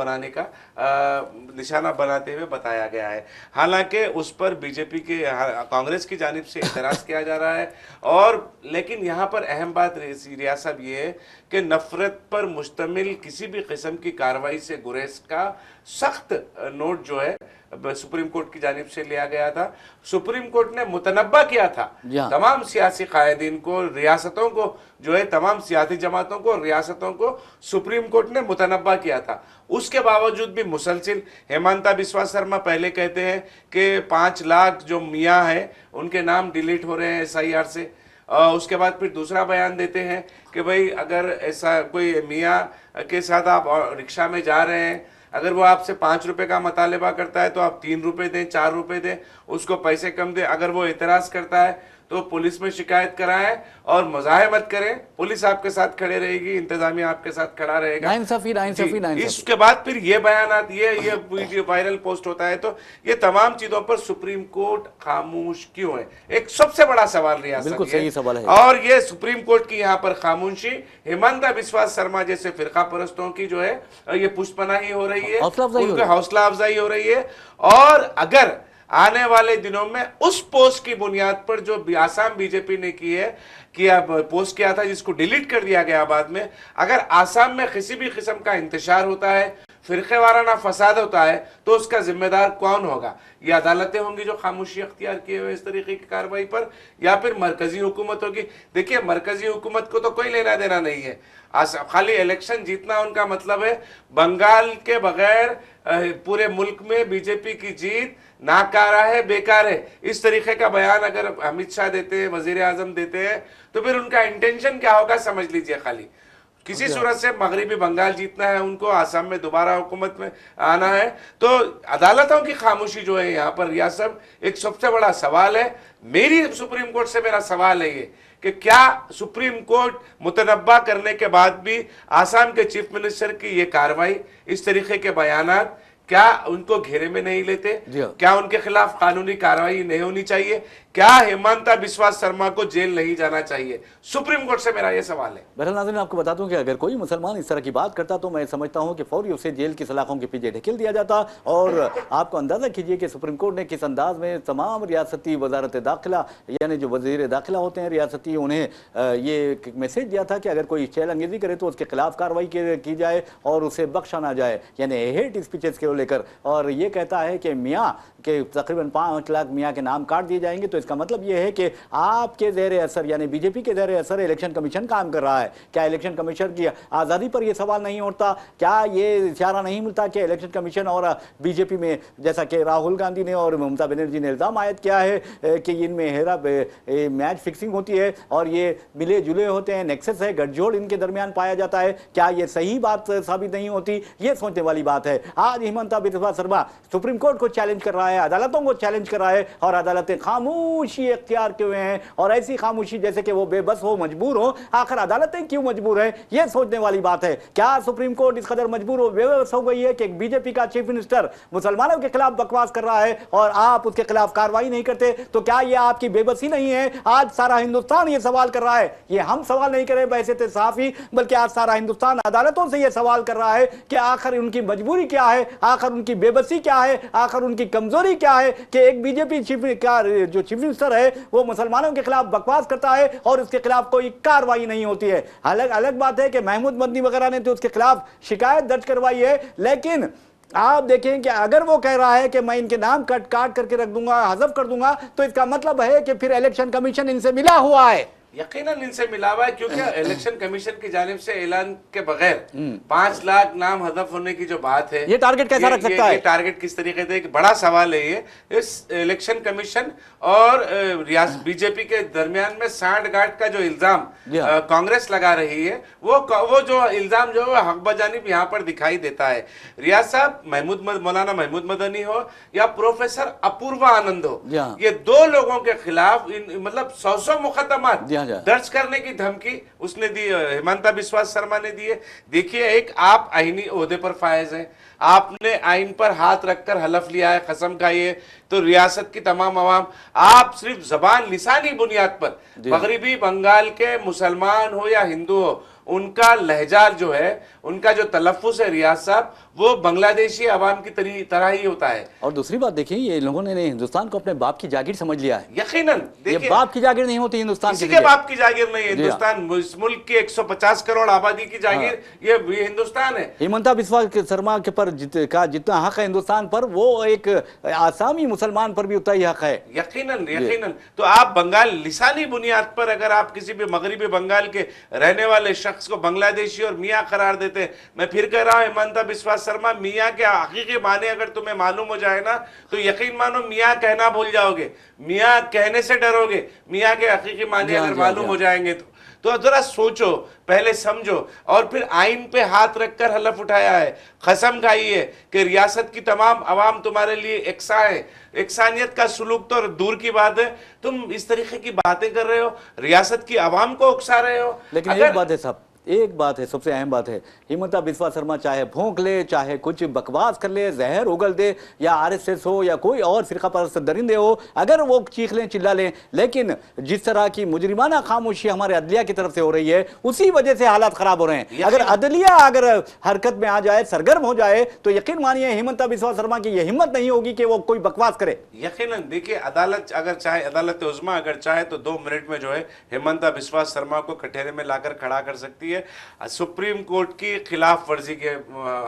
बनाते हुए बताया गया है। हालांकि उस पर बीजेपी के कांग्रेस की जानिब से इतराज़ किया जा रहा है। और लेकिन यहाँ पर अहम बात रियाज साहब ये है कि नफरत पर मुश्तमिल किसी भी किस्म की कार्रवाई से गुरेज का सख्त नोट जो है सुप्रीम कोर्ट की जानिब से लिया गया था। सुप्रीम कोर्ट ने मुतनब्बा किया था तमाम सियासी कायदीन को, रियासतों को जो है, तमाम सियासी जमातों को, रियासतों को सुप्रीम कोर्ट ने मुतनब्बा किया था। उसके बावजूद भी मुसलसिल हिमंता बिस्वा शर्मा पहले कहते हैं कि 5 लाख जो मियाँ हैं उनके नाम डिलीट हो रहे हैं SIR से। उसके बाद फिर दूसरा बयान देते हैं कि भाई अगर ऐसा कोई मियाँ के साथ आप रिक्शा में जा रहे हैं, अगर वो आपसे 5 रुपए का मुतालबा करता है तो आप 3 रुपए दें, 4 रुपए दें, उसको पैसे कम दें। अगर वो एतराज़ करता है तो पुलिस में शिकायत कराएं और मुजाहमत करें, पुलिस आपके साथ खड़े रहेगी, इंतजामिया आपके साथ खड़ा रहेगा। नाइंसाफी नाइंसाफी नाइंसाफी। इसके बाद फिर ये बयानात, ये वीडियो वायरल पोस्ट होता है, तो ये तमाम चीजों पर सुप्रीम कोर्ट खामोश क्यों है? एक सबसे बड़ा सवाल रियासत, बिल्कुल सही सवाल है। और ये सुप्रीम कोर्ट की यहाँ पर खामोशी हिमंता बिस्वा शर्मा जैसे फिरका परस्तों की जो है ये पुष्पनाही हो रही है, उनके हौसला अफजाई हो रही है। और अगर आने वाले दिनों में उस पोस्ट की बुनियाद पर जो आसाम बीजेपी ने की है, कि अब पोस्ट किया था जिसको डिलीट कर दिया गया बाद में, अगर आसाम में किसी भी किस्म का इंतशार होता है, फिरके वाराना फसाद होता है, तो उसका जिम्मेदार कौन होगा? ये अदालतें होंगी जो खामोशी अख्तियार किए हुए इस तरीके की कार्रवाई पर, या फिर मरकजी हुकूमत होगी? देखिए, मरकजी हुकूमत को तो कोई लेना देना नहीं है, खाली इलेक्शन जीतना उनका मतलब है। बंगाल के बगैर पूरे मुल्क में बीजेपी की जीत नाकारा है, बेकार है, इस तरीके का बयान अगर अमित शाह देते हैं, वजीर आजम देते हैं, तो फिर उनका इंटेंशन क्या होगा समझ लीजिए। खाली किसी सूरत से मगरिबी बंगाल जीतना है उनको, आसाम में दोबारा हुकूमत में आना है, तो अदालतों की खामोशी जो है यहाँ पर, यह सब एक सबसे बड़ा सवाल है। मेरी सुप्रीम कोर्ट से मेरा सवाल है ये कि क्या सुप्रीम कोर्ट मुतनब्बा करने के बाद भी आसाम के चीफ मिनिस्टर की ये कार्रवाई, इस तरीके के बयानात, क्या उनको घेरे में नहीं लेते? क्या उनके खिलाफ कानूनी कार्रवाई नहीं होनी चाहिए? क्या हिमंता बिस्वा शर्मा को जेल नहीं जाना चाहिए? सुप्रीम कोर्ट से मेरा यह सवाल है। बहरहाल नाज़रीन, आपको बता दूं कि अगर कोई मुसलमान इस तरह की बात करता तो मैं समझता हूं कि फौरी उसे जेल की सलाखों के पीछे ढकेल दिया जाता। और आपको अंदाजा कीजिए कि सुप्रीम कोर्ट ने किस अंदाज में तमाम रियासती वजारत दाखिला, यानी जो वजीर दाखिला होते हैं रियासती, उन्हें ये मैसेज दिया था कि अगर कोई चेल अंगेजी करे तो उसके खिलाफ कार्रवाई की जाए और उसे बख्शा ना जाए, यानी हेट स्पीचेस को लेकर। और ये कहता है कि मियाँ के तकरीबन 5 लाख मियाँ के नाम काट दिए जाएंगे, तो इसका मतलब ये है कि आपके ज़ेर असर, यानी बीजेपी के ज़ेर असर इलेक्शन कमीशन काम कर रहा है। क्या इलेक्शन कमीशन की आज़ादी पर यह सवाल नहीं उठता? क्या ये इशारा नहीं मिलता कि इलेक्शन कमीशन और बीजेपी में, जैसा कि राहुल गांधी ने और ममता बनर्जी ने इल्ज़ाम आयद किया है कि इनमें हेरा मैच फिक्सिंग होती है और ये मिले जुले होते हैं, नेक्सस है, गठजोड़ इनके दरमियान पाया जाता है? क्या ये सही बात साबित नहीं होती? ये सोचने वाली बात है। आज हिमंता बिस्वा शर्मा सुप्रीम कोर्ट को चैलेंज कर रहा है, अदालतों को चैलेंज कर रहा है, और अदालतें खामोशी इख्तियार किए हुए हैं। और ऐसी खामोशी जैसे कि वो बेबस हो, मजबूर हो। आखिर अदालतें क्यों मजबूर है, ये सोचने वाली बात है। क्या सुप्रीम कोर्ट इस कदर मजबूर हो, बेबस हो गई है कि बीजेपी का चीफ मिनिस्टर मुसलमानों के खिलाफ बकवास कर रहा है और आप उसके खिलाफ कार्रवाई नहीं करते? तो क्या ये आपकी बेबसी नहीं है? आज सारा हिंदुस्तान ये सवाल कर रहा है, ये हम सवाल नहीं कर रहे बैसे सहाफी, बल्कि आज सारा हिंदुस्तान अदालतों से ये सवाल कर रहा है कि आखिर उनकी मजबूरी क्या है, आखिर उनकी बेबसी क्या है, आखिर उनकी कमजोरी क्या है कि एक बीजेपी जो चीफ मिनिस्टर है वो मुसलमानों के खिलाफ बकवास करता है और उसके खिलाफ कोई कार्रवाई नहीं होती है। अलग बात है कि महमूद मदनी वगैरह ने तो उसके खिलाफ शिकायत दर्ज करवाई है, लेकिन आप देखें कि अगर वो कह रहा है कि मैं इनके नाम काट करके रख दूंगा, हज़फ कर दूंगा, तो इसका मतलब है कि फिर इलेक्शन कमीशन इनसे मिला हुआ है। यकीनन इनसे मिला हुआ है, क्योंकि इलेक्शन कमीशन की जानिब से ऐलान के बगैर 5 लाख नाम हदफ होने की जो बात है, ये टारगेट कैसा रख सकता है? ये टारगेट किस तरीके से, एक बड़ा सवाल है ये। इस इलेक्शन कमीशन और बीजेपी के दरमियान में सांठ गांठ का जो इल्जाम कांग्रेस लगा रही है, वो जो इल्जाम जो है हक बजानिब यहाँ पर दिखाई देता है। रियाज साहब, मौलाना महमूद मदनी हो या प्रोफेसर अपूर्वा आनंद हो, ये 2 लोगों के खिलाफ मतलब 100 मुकदमात दर्ज करने की धमकी उसने दी, हिमंता बिस्वा शर्मा ने दी है। देखिए, एक आप आईनी ओहदे पर फायज हैं, आपने आइन पर हाथ रखकर हलफ लिया है, कसम खाई है, तो रियासत की तमाम अवाम, आप सिर्फ जबान लिसानी बुनियाद पर मगरिबी बंगाल के मुसलमान हो या हिंदू हो, उनका लहजा जो है, उनका जो तलफ्फुज़ है रियाज साहब, वो बांग्लादेशी अवाम की तरह ही होता है। और दूसरी बात देखिए, ये लोगों ने हिंदुस्तान को अपने बाप की जागीर समझ लिया है। यकीनन ये बाप की जागीर नहीं होती, हिंदुस्तान किसी के बाप की जागीर नहीं है। हिंदुस्तान इस मुल्क की 150 करोड़ आबादी की जागीर, ये हिंदुस्तान है। हिमंता बिस्वा शर्मा के पर जितना हक है हिंदुस्तान पर, वो एक आसामी मुसलमान पर भी उतना ही हक है। यकीनन। तो आप बंगाल लिसानी बुनियाद पर अगर आप किसी भी मगरिबी बंगाल के रहने वाले शख्स को बांग्लादेशी और मियाँ करार देते हैं, मैं फिर कह रहा हूं, हिमंता बिस्वा शर्मा, मियाँ के हकीकी माने अगर तुम्हें मालूम हो जाए ना, तो यकीन मानो मियाँ कहना भूल जाओगे, मियाँ कहने से डरोगे, मियाँ के हकीकी माने अगर मालूम हो जाएंगे तो जरा सोचो, पहले समझो, और फिर आइन पे हाथ रखकर हलफ उठाया है, कसम खाई है कि रियासत की तमाम अवाम तुम्हारे लिए एकसा है, इंसानियत का सुलूक तो दूर की बात है, तुम इस तरीके की बातें कर रहे हो, रियासत की आवाम को उकसा रहे हो। लेकिन एक बात है साहब, एक बात है, सबसे अहम बात है, हिमंता बिस्वा शर्मा चाहे भोंक ले, चाहे कुछ बकवास कर ले, जहर उगल दे, या आरएसएस हो या कोई और फिरका परस्त दरिंदे हो, अगर वो चीख लें चिल्ला लें, लेकिन जिस तरह की मुजरिमाना खामोशी हमारे अदलिया की तरफ से हो रही है, उसी वजह से हालात खराब हो रहे हैं। अगर अदलिया अगर हरकत में आ जाए, सरगर्म हो जाए, तो यकीन मानिए हिमंता बिस्वा शर्मा की यह हिम्मत नहीं होगी कि वो कोई बकवास करे। यकीनन देखिए, अदालत अगर चाहे, अदालत उज़्मा अगर चाहे तो 2 मिनट में जो है हिमंता बिस्वा शर्मा को कटहरे में लाकर खड़ा कर सकती है सुप्रीम कोर्ट की खिलाफ वर्जी के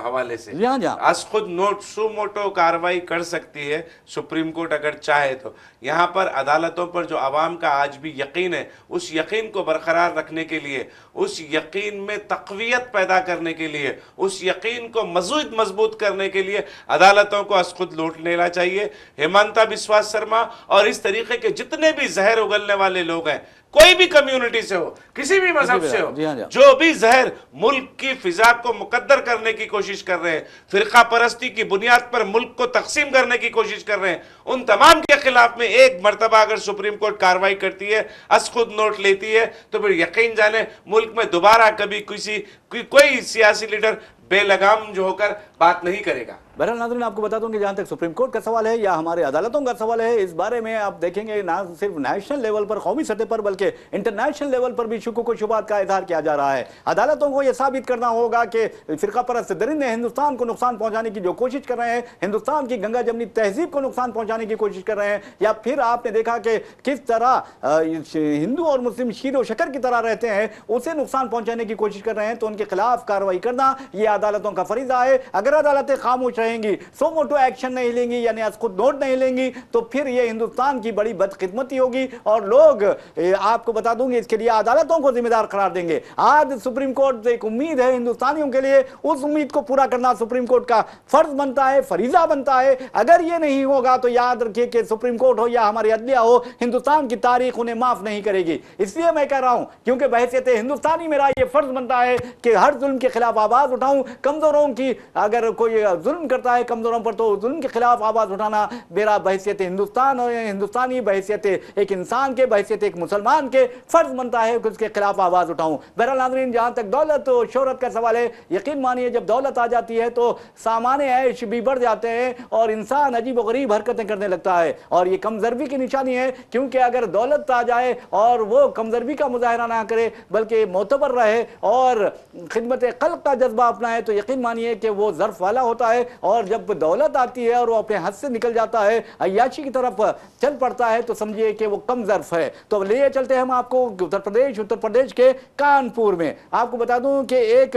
हवाले से। आज खुद नोट सुमोटो कार्रवाई कर सकती है सुप्रीम कोर्ट अगर चाहे तो। यहाँ पर अदालतों पर जो आवाम का आज भी यकीन है, उस यकीन को बरकरार रखने के लिए, उस यकीन में तक़वियत पैदा करने के लिए, उस यकीन को मज़ीद मजबूत करने के लिए अदालतों को आज खुद लौट लेना चाहिए। हिमंता बिस्वा शर्मा और इस तरीके के जितने भी जहर उगलने वाले लोग हैं, कोई भी कम्युनिटी से हो, किसी भी मजहब से हो, जो भी जहर मुल्क की फिजा को मुकद्दर करने की कोशिश कर रहे हैं, फिरका परस्ती की बुनियाद पर मुल्क को तकसीम करने की कोशिश कर रहे हैं, उन तमाम के खिलाफ में एक मर्तबा अगर सुप्रीम कोर्ट कार्रवाई करती है, अस खुद नोट लेती है, तो फिर यकीन जाने मुल्क में दोबारा कभी कोई सियासी लीडर बेलगाम जो होकर बात नहीं करेगा। बहरहाल नाज़रीन, आपको बता दूं कि जहां तक सुप्रीम कोर्ट का सवाल है या हमारे अदालतों का सवाल है, इस बारे में आप देखेंगे ना सिर्फ नेशनल लेवल पर, कौमी सतह पर, बल्कि इंटरनेशनल लेवल पर भी शुकूक व शुबात का इजहार किया जा रहा है। अदालतों को यह साबित करना होगा कि फिरका परस्त दरिंदे हिंदुस्तान को नुकसान पहुंचाने की जो कोशिश कर रहे हैं, हिंदुस्तान की गंगा जमनी तहजीब को नुकसान पहुंचाने की कोशिश कर रहे हैं, या फिर आपने देखा कि किस तरह हिंदू और मुस्लिम शीर व शकर की तरह रहते हैं, उसे नुकसान पहुंचाने की कोशिश कर रहे हैं, तो उनके खिलाफ कार्रवाई करना यह अदालतों का फरीजा है। अगर अदालतें खामोश रहेंगी, सोमोटो एक्शन नहीं लेंगी, यानी खुद नोट नहीं लेंगी, तो फिर ये हिंदुस्तान की बड़ी बदकिस्मती होगी और लोग आपको बता दूंगी इसके लिए अदालतों को जिम्मेदार करार देंगे। आज सुप्रीम कोर्ट एक उम्मीद है हिंदुस्तानियों के लिए, उस उम्मीद को पूरा करना सुप्रीम कोर्ट का फर्ज बनता है, फरीजा बनता है। अगर ये नहीं होगा तो याद रखिए कि सुप्रीम कोर्ट हो या हमारी अदलिया हो, हिंदुस्तान की तारीख उन्हें माफ नहीं करेगी। इसलिए मैं कह रहा हूं, क्योंकि बहैसियत हिंदुस्तानी मेरा यह फर्ज बनता है कि हर जुल्म के खिलाफ आवाज उठाऊं। कमजोरों की अगर कोई जुल्म करता है कमजोरों पर, तो जुल्म के खिलाफ आवाज उठाना मेरा बहैसियत हिंदुस्तान और हिंदुस्तानी बहैसियत एक इंसान के, बहैसियत एक मुसलमान के फर्ज बनता है कि उसके खिलाफ आवाज उठाऊं। बहरहाल नाज़रीन, जहां तक दौलत और शोहरत का सवाल है, यकीन मानिए जब दौलत आ जाती है तो सामान्य ऐश भी बढ़ जाते हैं और इंसान अजीब और गरीब हरकतें करने लगता है, और ये कमजरबी की निशानी है। क्योंकि अगर दौलत आ जाए और वो कमजरबी का मुजाहरा ना करे, बल्कि मोतबर रहे और खिदमत खल्क का जज्बा अपनाए, तो यकीन मानिए कि वो ज़र्फ वाला होता है। और जब दौलत आती है और वो अपने हद से निकल जाता है, अय्याशी की तरफ चल पड़ता है, तो समझिए कि वो कम ज़र्फ है। तो ले चलते हैं हम आपको उत्तर प्रदेश के कानपुर में। आपको बता दूं कि एक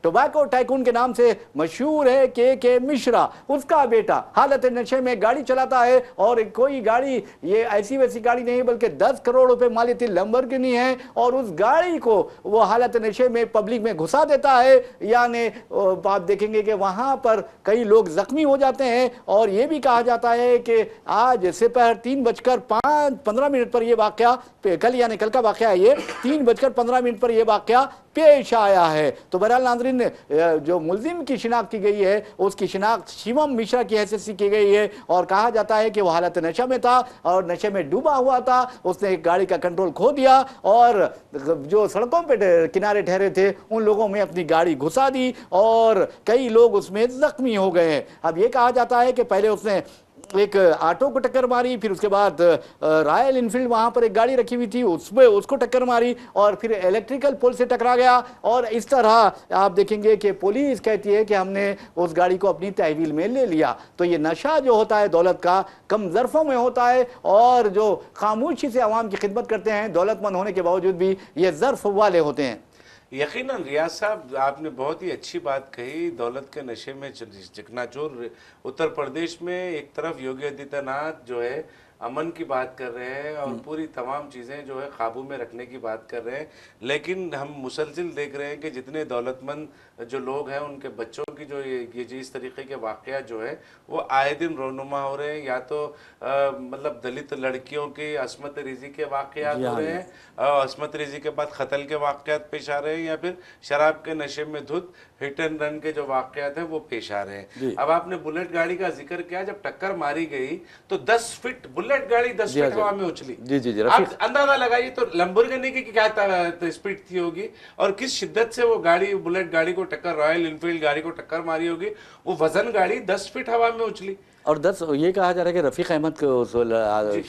टोबैको टाइकून के नाम से मशहूर है के मिश्रा, उसका बेटा हालत नशे में गाड़ी चलाता है, और कोई गाड़ी ये ऐसी वैसी गाड़ी नहीं बल्कि 10 करोड़ रुपए मालियती लैम्बोर्गिनी है, और उस गाड़ी को वो हालत नशे में पब्लिक में घुसा देता है। यानी आप देखेंगे कि वहां पर कई लोग जख्मी हो जाते हैं, और यह भी कहा जाता है कि आज दोपहर 3:15 पर यह वाकया, कल यानी कल का वाकया है, ये 3:15 पर यह वाकया पेश आया है। तो बहरहाल नाज़रीन, जो मुल्जिम की शिनाख्त की गई है, उसकी शिनाख्त शिवम मिश्रा की हैसियत से की गई है, और कहा जाता है कि वह हालत नशा में था और नशे में डूबा हुआ था। उसने एक गाड़ी का कंट्रोल खो दिया और जो सड़कों पे किनारे ठहरे थे उन लोगों में अपनी गाड़ी घुसा दी, और कई लोग उसमें जख्मी हो गए हैं। अब ये कहा जाता है कि पहले उसने एक ऑटो को टक्कर मारी, फिर उसके बाद रॉयल इनफील्ड वहां पर एक गाड़ी रखी हुई थी उसमें उसको टक्कर मारी, और फिर इलेक्ट्रिकल पोल से टकरा गया। और इस तरह आप देखेंगे कि पुलिस कहती है कि हमने उस गाड़ी को अपनी तहवील में ले लिया। तो ये नशा जो होता है दौलत का, कम ज़र्फ़ों में होता है, और जो खामोशी से आवाम की खिदमत करते हैं दौलतमंद होने के बावजूद भी ये ज़र्फ़ वाले होते हैं। यकीनन रियाज साहब, आपने बहुत ही अच्छी बात कही। दौलत के नशे में चिकनाचूर उत्तर प्रदेश में एक तरफ योगी आदित्यनाथ जो है अमन की बात कर रहे हैं और पूरी तमाम चीज़ें जो है काबू में रखने की बात कर रहे हैं, लेकिन हम मुसलसिल देख रहे हैं कि जितने दौलतमंद जो लोग हैं उनके बच्चों की जो ये जो इस तरीके के वाक़यात जो है वो आए दिन रोनुमा हो रहे हैं। या तो मतलब दलित लड़कियों की असमत रिजी के वाक़यात हो रहे हैं, असमत रिजी के बाद कत्ल के वाक़यात पेश आ रहे हैं, या फिर शराब के नशे में धुत हिट एंड रन के जो वाक़यात हैं वो पेश आ रहे हैं। अब आपने बुलेट गाड़ी का जिक्र किया, जब टक्कर मारी गई तो 10 फीट बुलेट गाड़ी 10 फीट हवा में उछली। जी आप अंदाजा लगाइए तो लंबोर्गिनी की क्या स्पीड थी होगी और किस शिद्दत से वो गाड़ी बुलेट गाड़ी को टक्कर, रॉयल इनफील्ड गाड़ी को टक्कर मारी होगी। वो वजन गाड़ी 10 फीट हवा में उछली। और 10 ये कहा जा रहा है कि रफीक अहमद को उस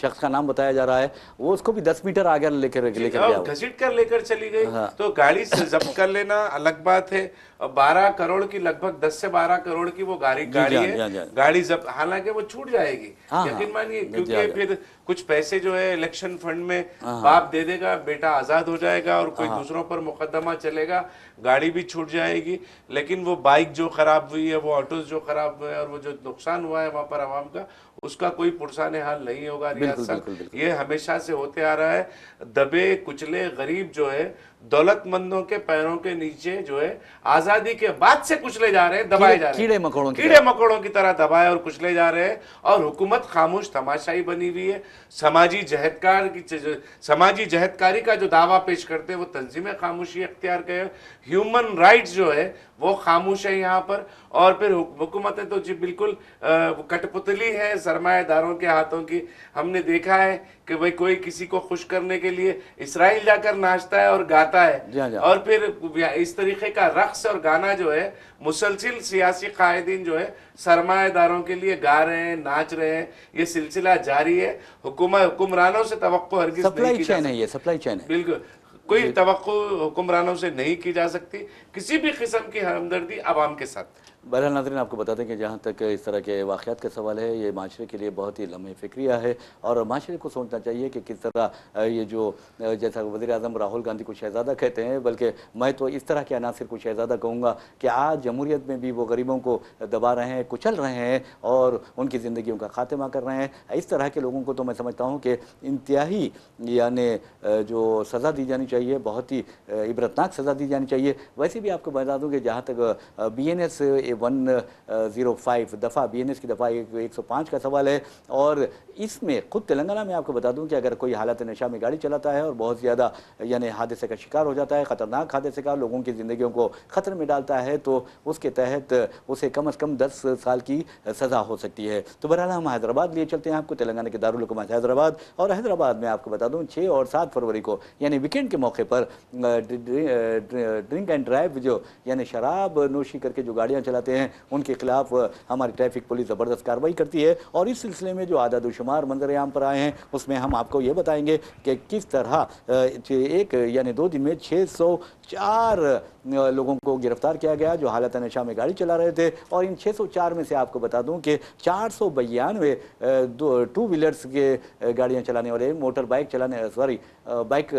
शख्स का नाम बताया जा रहा है, वो उसको भी 10 मीटर आगे लेकर गया, घसीट कर लेकर चली गई। तो गाड़ी से जब्त कर लेना अलग बात है। 12 करोड़ की, लगभग 10 से 12 करोड़ की वो गाड़ी है। गाड़ी जब हालांकि वो छूट जाएगी, यकीन मानिए, क्योंकि फिर कुछ पैसे जो है इलेक्शन फंड में बाप दे देगा, बेटा आजाद हो जाएगा और कोई दूसरों पर मुकदमा चलेगा, गाड़ी भी छूट जाएगी। लेकिन वो बाइक जो खराब हुई है, वो ऑटोज जो खराब हुए हैं और वो जो नुकसान हुआ है वहां पर आवाम का, उसका कोई पुरसाने हाल नहीं होगा। ये हमेशा से होते आ रहा है। दबे कुचले गरीब जो है दौलतमंदों के पैरों के नीचे जो है आजादी के बाद से कुचले जा रहे हैं, दबाए जा रहे हैं, कीड़े मकोड़ों की तरह दबाए और कुचले जा रहे हैं। और हुकूमत खामोश तमाशाई बनी हुई है। समाजी जहदकारी का जो दावा पेश करते हैं वो तंजीमें खामोशी अख्तियार करे। ह्यूमन राइट्स जो है वो खामोश है यहाँ पर। और फिर हुकूमतें तो जी बिल्कुल कठपुतली है सरमाएदारों के हाथों की। हमने देखा है कि भाई कोई किसी को खुश करने के लिए इसराइल जाकर नाचता है और गाता है, और फिर इस तरीके का रक्स और गाना जो है मुसलसिल सियासी कायदीन जो है सरमाएदारों के लिए गा रहे हैं, नाच रहे हैं। ये सिलसिला जारी है। हुक्मरानों से तवक्को हरगिज़ नहीं की जा सकती। ये सप्लाई चेन है, बिल्कुल कोई तवक्को हुक्मरानों से नहीं की जा सकती। किसी भी किस्म की हमदर्दी आवाम के साथ। बहरहाल नाज़रीन, आपको बता दें कि जहाँ तक इस तरह के वाक़यात का सवाल है, ये माशरे के लिए बहुत ही लम्हे फ़िक्रिया है और माशरे को सोचना चाहिए कि किस तरह ये जो जैसा वज़ीर-ए-आज़म राहुल गांधी को शहज़ादा कहते हैं, बल्कि मैं तो इस तरह के अनासिर को शहज़ादा कहूँगा कि आज जमहूरियत में भी वो गरीबों को दबा रहे हैं, कुचल रहे हैं और उनकी ज़िंदगियों का ख़ात्मा कर रहे हैं। इस तरह के लोगों को तो मैं समझता हूँ कि इंतहाई यानी जो सज़ा दी जानी चाहिए, बहुत ही इबरतनाक सज़ा दी जानी चाहिए। वैसे भी आपको बता दूँ कि जहाँ तक BNS 105 दफ़ा BNS की दफ़ा 105 का सवाल है, और इसमें खुद तेलंगाना में आपको बता दूं कि अगर कोई हालत नशा में गाड़ी चलाता है और बहुत ज़्यादा यानी हादसे का शिकार हो जाता है, ख़तरनाक हादसे का, लोगों की ज़िंदगियों को ख़तरे में डालता है, तो उसके तहत उसे कम से कम 10 साल की सज़ा हो सकती है। तो बहरहाल हम हैदराबाद लिए चलते हैं आपको, तेलंगाना के दारुल हुकूमत हैदराबाद। और हैदराबाद में आपको बता दूँ 6 और 7 फरवरी को यानी वीकेंड के मौके पर ड्रिंक एंड ड्राइव जो यानी शराब नोशी करके जो गाड़ियाँ चलाते हैं उनके खिलाफ हमारी ट्रैफिक पुलिस ज़बरदस्त कार्रवाई करती है। और इस सिलसिले में जो आदादुशुमार मंजर-ए-आम पर आए हैं उसमें हम आपको ये बताएंगे कि किस तरह एक यानी 2 दिन में 604 लोगों को गिरफ्तार किया गया जो हालत नशा में गाड़ी चला रहे थे। और इन 604 में से आपको बता दूं कि 492 टू व्हीलर्स के गाड़ियां चलाने वाले, मोटर बाइक बाइक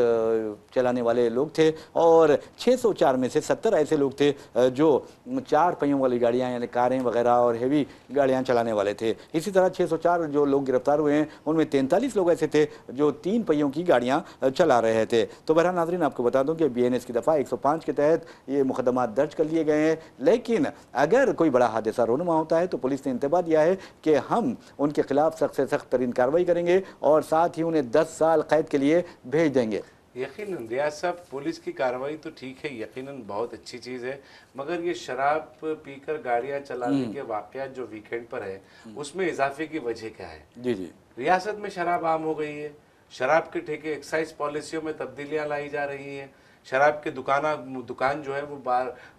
चलाने वाले लोग थे, और 604 में से 70 ऐसे लोग थे जो 4 पहियों वाली गाड़ियां यानी कारें वगैरह और हेवी गाड़ियां चलाने वाले थे। इसी तरह 604 जो लोग गिरफ्तार हुए हैं उनमें 43 लोग ऐसे थे जो 3 पहियों की गाड़ियां चला रहे थे। तो बहरहाल नाज़रीन, आपको बता दूं कि BNS की दफ़ा 105 के तहत ये मुकदमा दर्ज कर लिए गए हैं। लेकिन अगर कोई बड़ा हादसा रोनुमा होता है तो पुलिस ने इंतबाह दिया है कि हम उनके खिलाफ सख्त से सख्त तरीन कार्रवाई करेंगे और साथ ही उन्हें 10 साल कैद के लिए भेज देंगे। यकीनन रियाज साहब, पुलिस की कार्रवाई तो ठीक है, यकीनन बहुत अच्छी चीज़ है, मगर ये शराब पीकर गाड़ियां चलाने के वाक़यात जो वीकेंड पर है उसमें इजाफे की वजह क्या है? जी रियासत में शराब आम हो गई है, शराब के ठेके एक्साइज पॉलिसियों में तब्दीलियां लाई जा रही हैं, शराब के दुकान जो है वो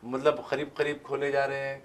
मतलब करीब खोले जा रहे हैं।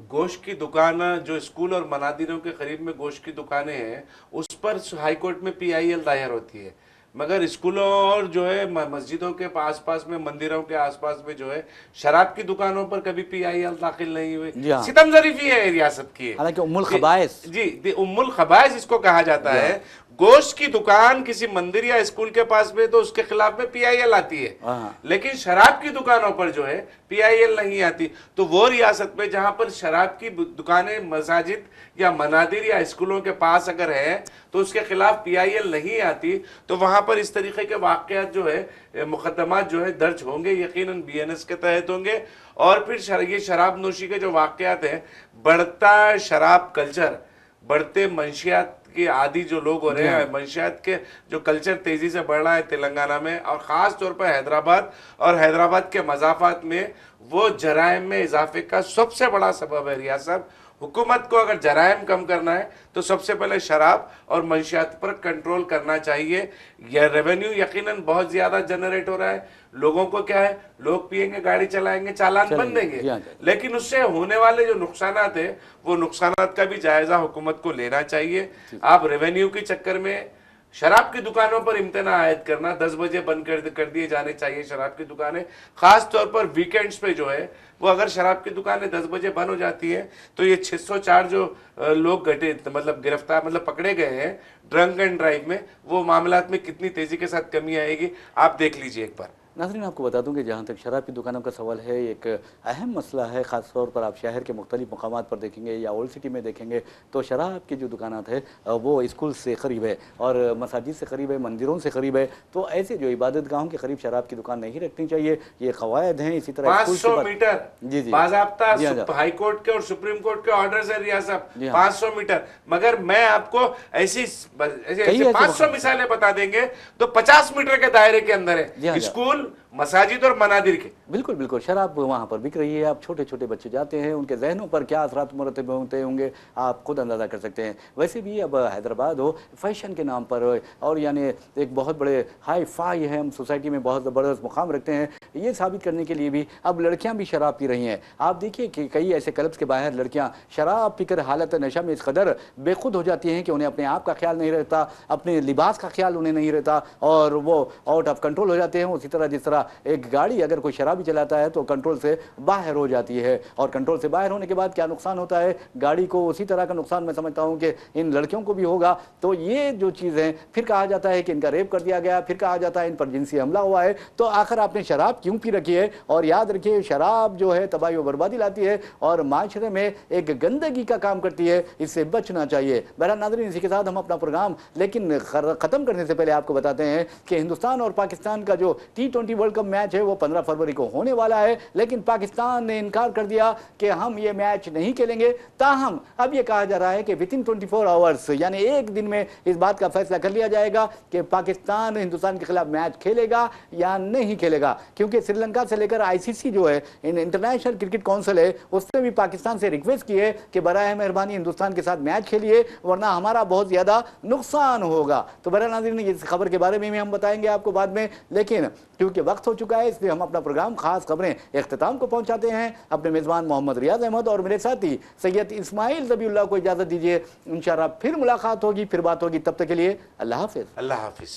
गोश्त की दुकान जो स्कूल और मनादिरों के करीब में गोश्त की दुकानें हैं उस पर हाईकोर्ट में PIL दायर होती है, मगर स्कूलों और जो है मस्जिदों के आसपास में, मंदिरों के आसपास में जो है शराब की दुकानों पर कभी PIL दाखिल नहीं हुए। सितम ज़रीफ़ी है रियासत की, हालांकि उम्मुल खबाइस, जी उम्मुल खबाइस इसको कहा जाता है, गोश्त की दुकान किसी मंदिर या स्कूल के पास में तो उसके खिलाफ में पीआईएल आती है, लेकिन शराब की दुकानों पर जो है पीआईएल नहीं आती। तो वो रियासत में जहां पर शराब की दुकानें मसाजिद या मनादिर या स्कूलों के पास अगर है तो उसके खिलाफ पीआईएल नहीं आती, तो वहां पर इस तरीके के वाकयात जो है, मुकदमात जो है दर्ज होंगे, यकीनन बीएनएस के तहत होंगे। और फिर ये शराब नोशी के जो वाकयात हैं, बढ़ता शराब कल्चर, बढ़ते मंशियात के आदि जो लोग हो रहे हैं, मंशियात के जो कल्चर तेजी से बढ़ रहा है तेलंगाना में और खास तौर पर हैदराबाद और हैदराबाद के मज़ाफ़ात में, वो जराइम में इजाफे का सबसे बड़ा सबब है। रियासत साहब, हुकूमत को अगर जराइम कम करना है तो सबसे पहले शराब और मंशियात पर कंट्रोल करना चाहिए। यह रेवेन्यू यकीनन बहुत ज्यादा जनरेट हो रहा है, लोगों को क्या है, लोग पिएंगे, गाड़ी चलाएंगे, चालान बन देंगे, लेकिन उससे होने वाले जो नुकसानात है वो नुकसानात का भी जायजा हुकूमत को लेना चाहिए। आप रेवेन्यू के चक्कर में शराब की दुकानों पर इम्तना आयद करना, 10 बजे बंद कर दिए जाने चाहिए शराब की दुकानें, खास तौर पर वीकेंड्स पे जो है वो अगर शराब की दुकानें 10 बजे बंद हो जाती है तो ये 604 जो लोग गिरफ्तार पकड़े गए हैं ड्रंक एंड ड्राइव में, वो मामलात में कितनी तेजी के साथ कमी आएगी आप देख लीजिए एक बार। नाज़रीन, आपको बता दूं कि जहाँ तक शराब की दुकानों का सवाल है, एक अहम मसला है। ख़ास तौर पर आप शहर के मुख्तलिफ मकामात पर देखेंगे या ओल्ड सिटी में देखेंगे तो शराब की जो दुकानात है वो स्कूल से करीब है और मसाजिद से करीब है, मंदिरों से करीब है। तो ऐसे जो इबादत गाहों के करीब शराब की दुकान नहीं रखनी चाहिए, ये कवायद हैं। इसी तरह 500 मीटर जी जी बाज़ाब्ता हाई कोर्ट के और सुप्रीम कोर्ट के ऑर्डर्स है रियासत, 500 मीटर। मगर मैं आपको ऐसी 500 मिसालें बता देंगे तो 50 मीटर के दायरे के अंदर है स्कूल, मसाजिद और मनादिर के। बिल्कुल बिल्कुल, शराब वहाँ पर बिक रही है। आप छोटे छोटे बच्चे जाते हैं, उनके जहनों पर क्या असरात मुरतब होते होंगे आप खुद अंदाज़ा कर सकते हैं। वैसे भी अब हैदराबाद हो फैशन के नाम पर और यानी एक बहुत बड़े हाई फाई है, हम सोसाइटी में बहुत ज़बरदस्त मुकाम रखते हैं, ये साबित करने के लिए भी अब लड़कियाँ भी शराब पी रही हैं। आप देखिए कि कई ऐसे क्लब्स के बाहर लड़कियाँ शराब पीकर हालत नशा में इस कदर बेखुद हो जाती हैं कि उन्हें अपने आप का ख्याल नहीं रहता, अपने लिबास का ख्याल उन्हें नहीं रहता और वो आउट ऑफ कंट्रोल हो जाते हैं। उसी तरह जिस तरह एक गाड़ी अगर कोई शराबी चलाता है तो कंट्रोल से बाहर हो जाती है और कंट्रोल से बाहर होने के बाद क्या नुकसान होता है गाड़ी को, उसी तरह का नुकसान मैं समझता हूं कि इन लड़कियों को भी होगा। तो ये जो चीज़ें, फिर कहा जाता है कि इनका रेप कर दिया गया, फिर कहा जाता है इन पर जिनसी हमला हुआ है। तो आखिर आपने शराब क्यों पी रखी है? और याद रखिए, शराब जो है तबाही और बर्बादी लाती है और माशरे में एक गंदगी का काम करती है, इससे बचना चाहिए। बहरहाल नाज़रीन, इसी के साथ हम अपना प्रोग्राम लेकिन ख़त्म करने से पहले आपको बताते हैं कि हिंदुस्तान और पाकिस्तान का जो T20 वर्ल्ड कप मैच है वो 15 फरवरी को होने वाला है, लेकिन पाकिस्तान ने इनकार कर दिया कि हम ये मैच नहीं खेलेंगे। ताहम अब ये कहा जा रहा है कि विदिन 24 आवर्स यानी एक दिन में इस बात का फैसला कर लिया जाएगा कि पाकिस्तान हिंदुस्तान के खिलाफ मैच खेलेगा या नहीं खेलेगा, क्योंकि श्रीलंका से लेकर ICC जो है, इंटरनेशनल क्रिकेट काउंसिल है, उसने भी पाकिस्तान से रिक्वेस्ट की है कि बराए मेहरबानी हिंदुस्तान के साथ मैच खेलिए वरना हमारा बहुत ज़्यादा नुकसान होगा। तो बहरहाल नाज़रीन, इस खबर के बारे में भी हम बताएंगे आपको बाद में, लेकिन क्योंकि वक्त हो चुका है इसलिए हम अपना प्रोग्राम खास खबरें इख्तिताम को पहुंचाते हैं। अपने मेज़बान मोहम्मद रियाज अहमद और मेरे साथी सैयद इस्माइल ज़बीउल्लाह को इजाज़त दीजिए। इंशाअल्लाह फिर मुलाकात होगी, फिर बात होगी। तब तक के लिए अल्लाह हाफ़िज़। अल्लाह हाफ़िज़।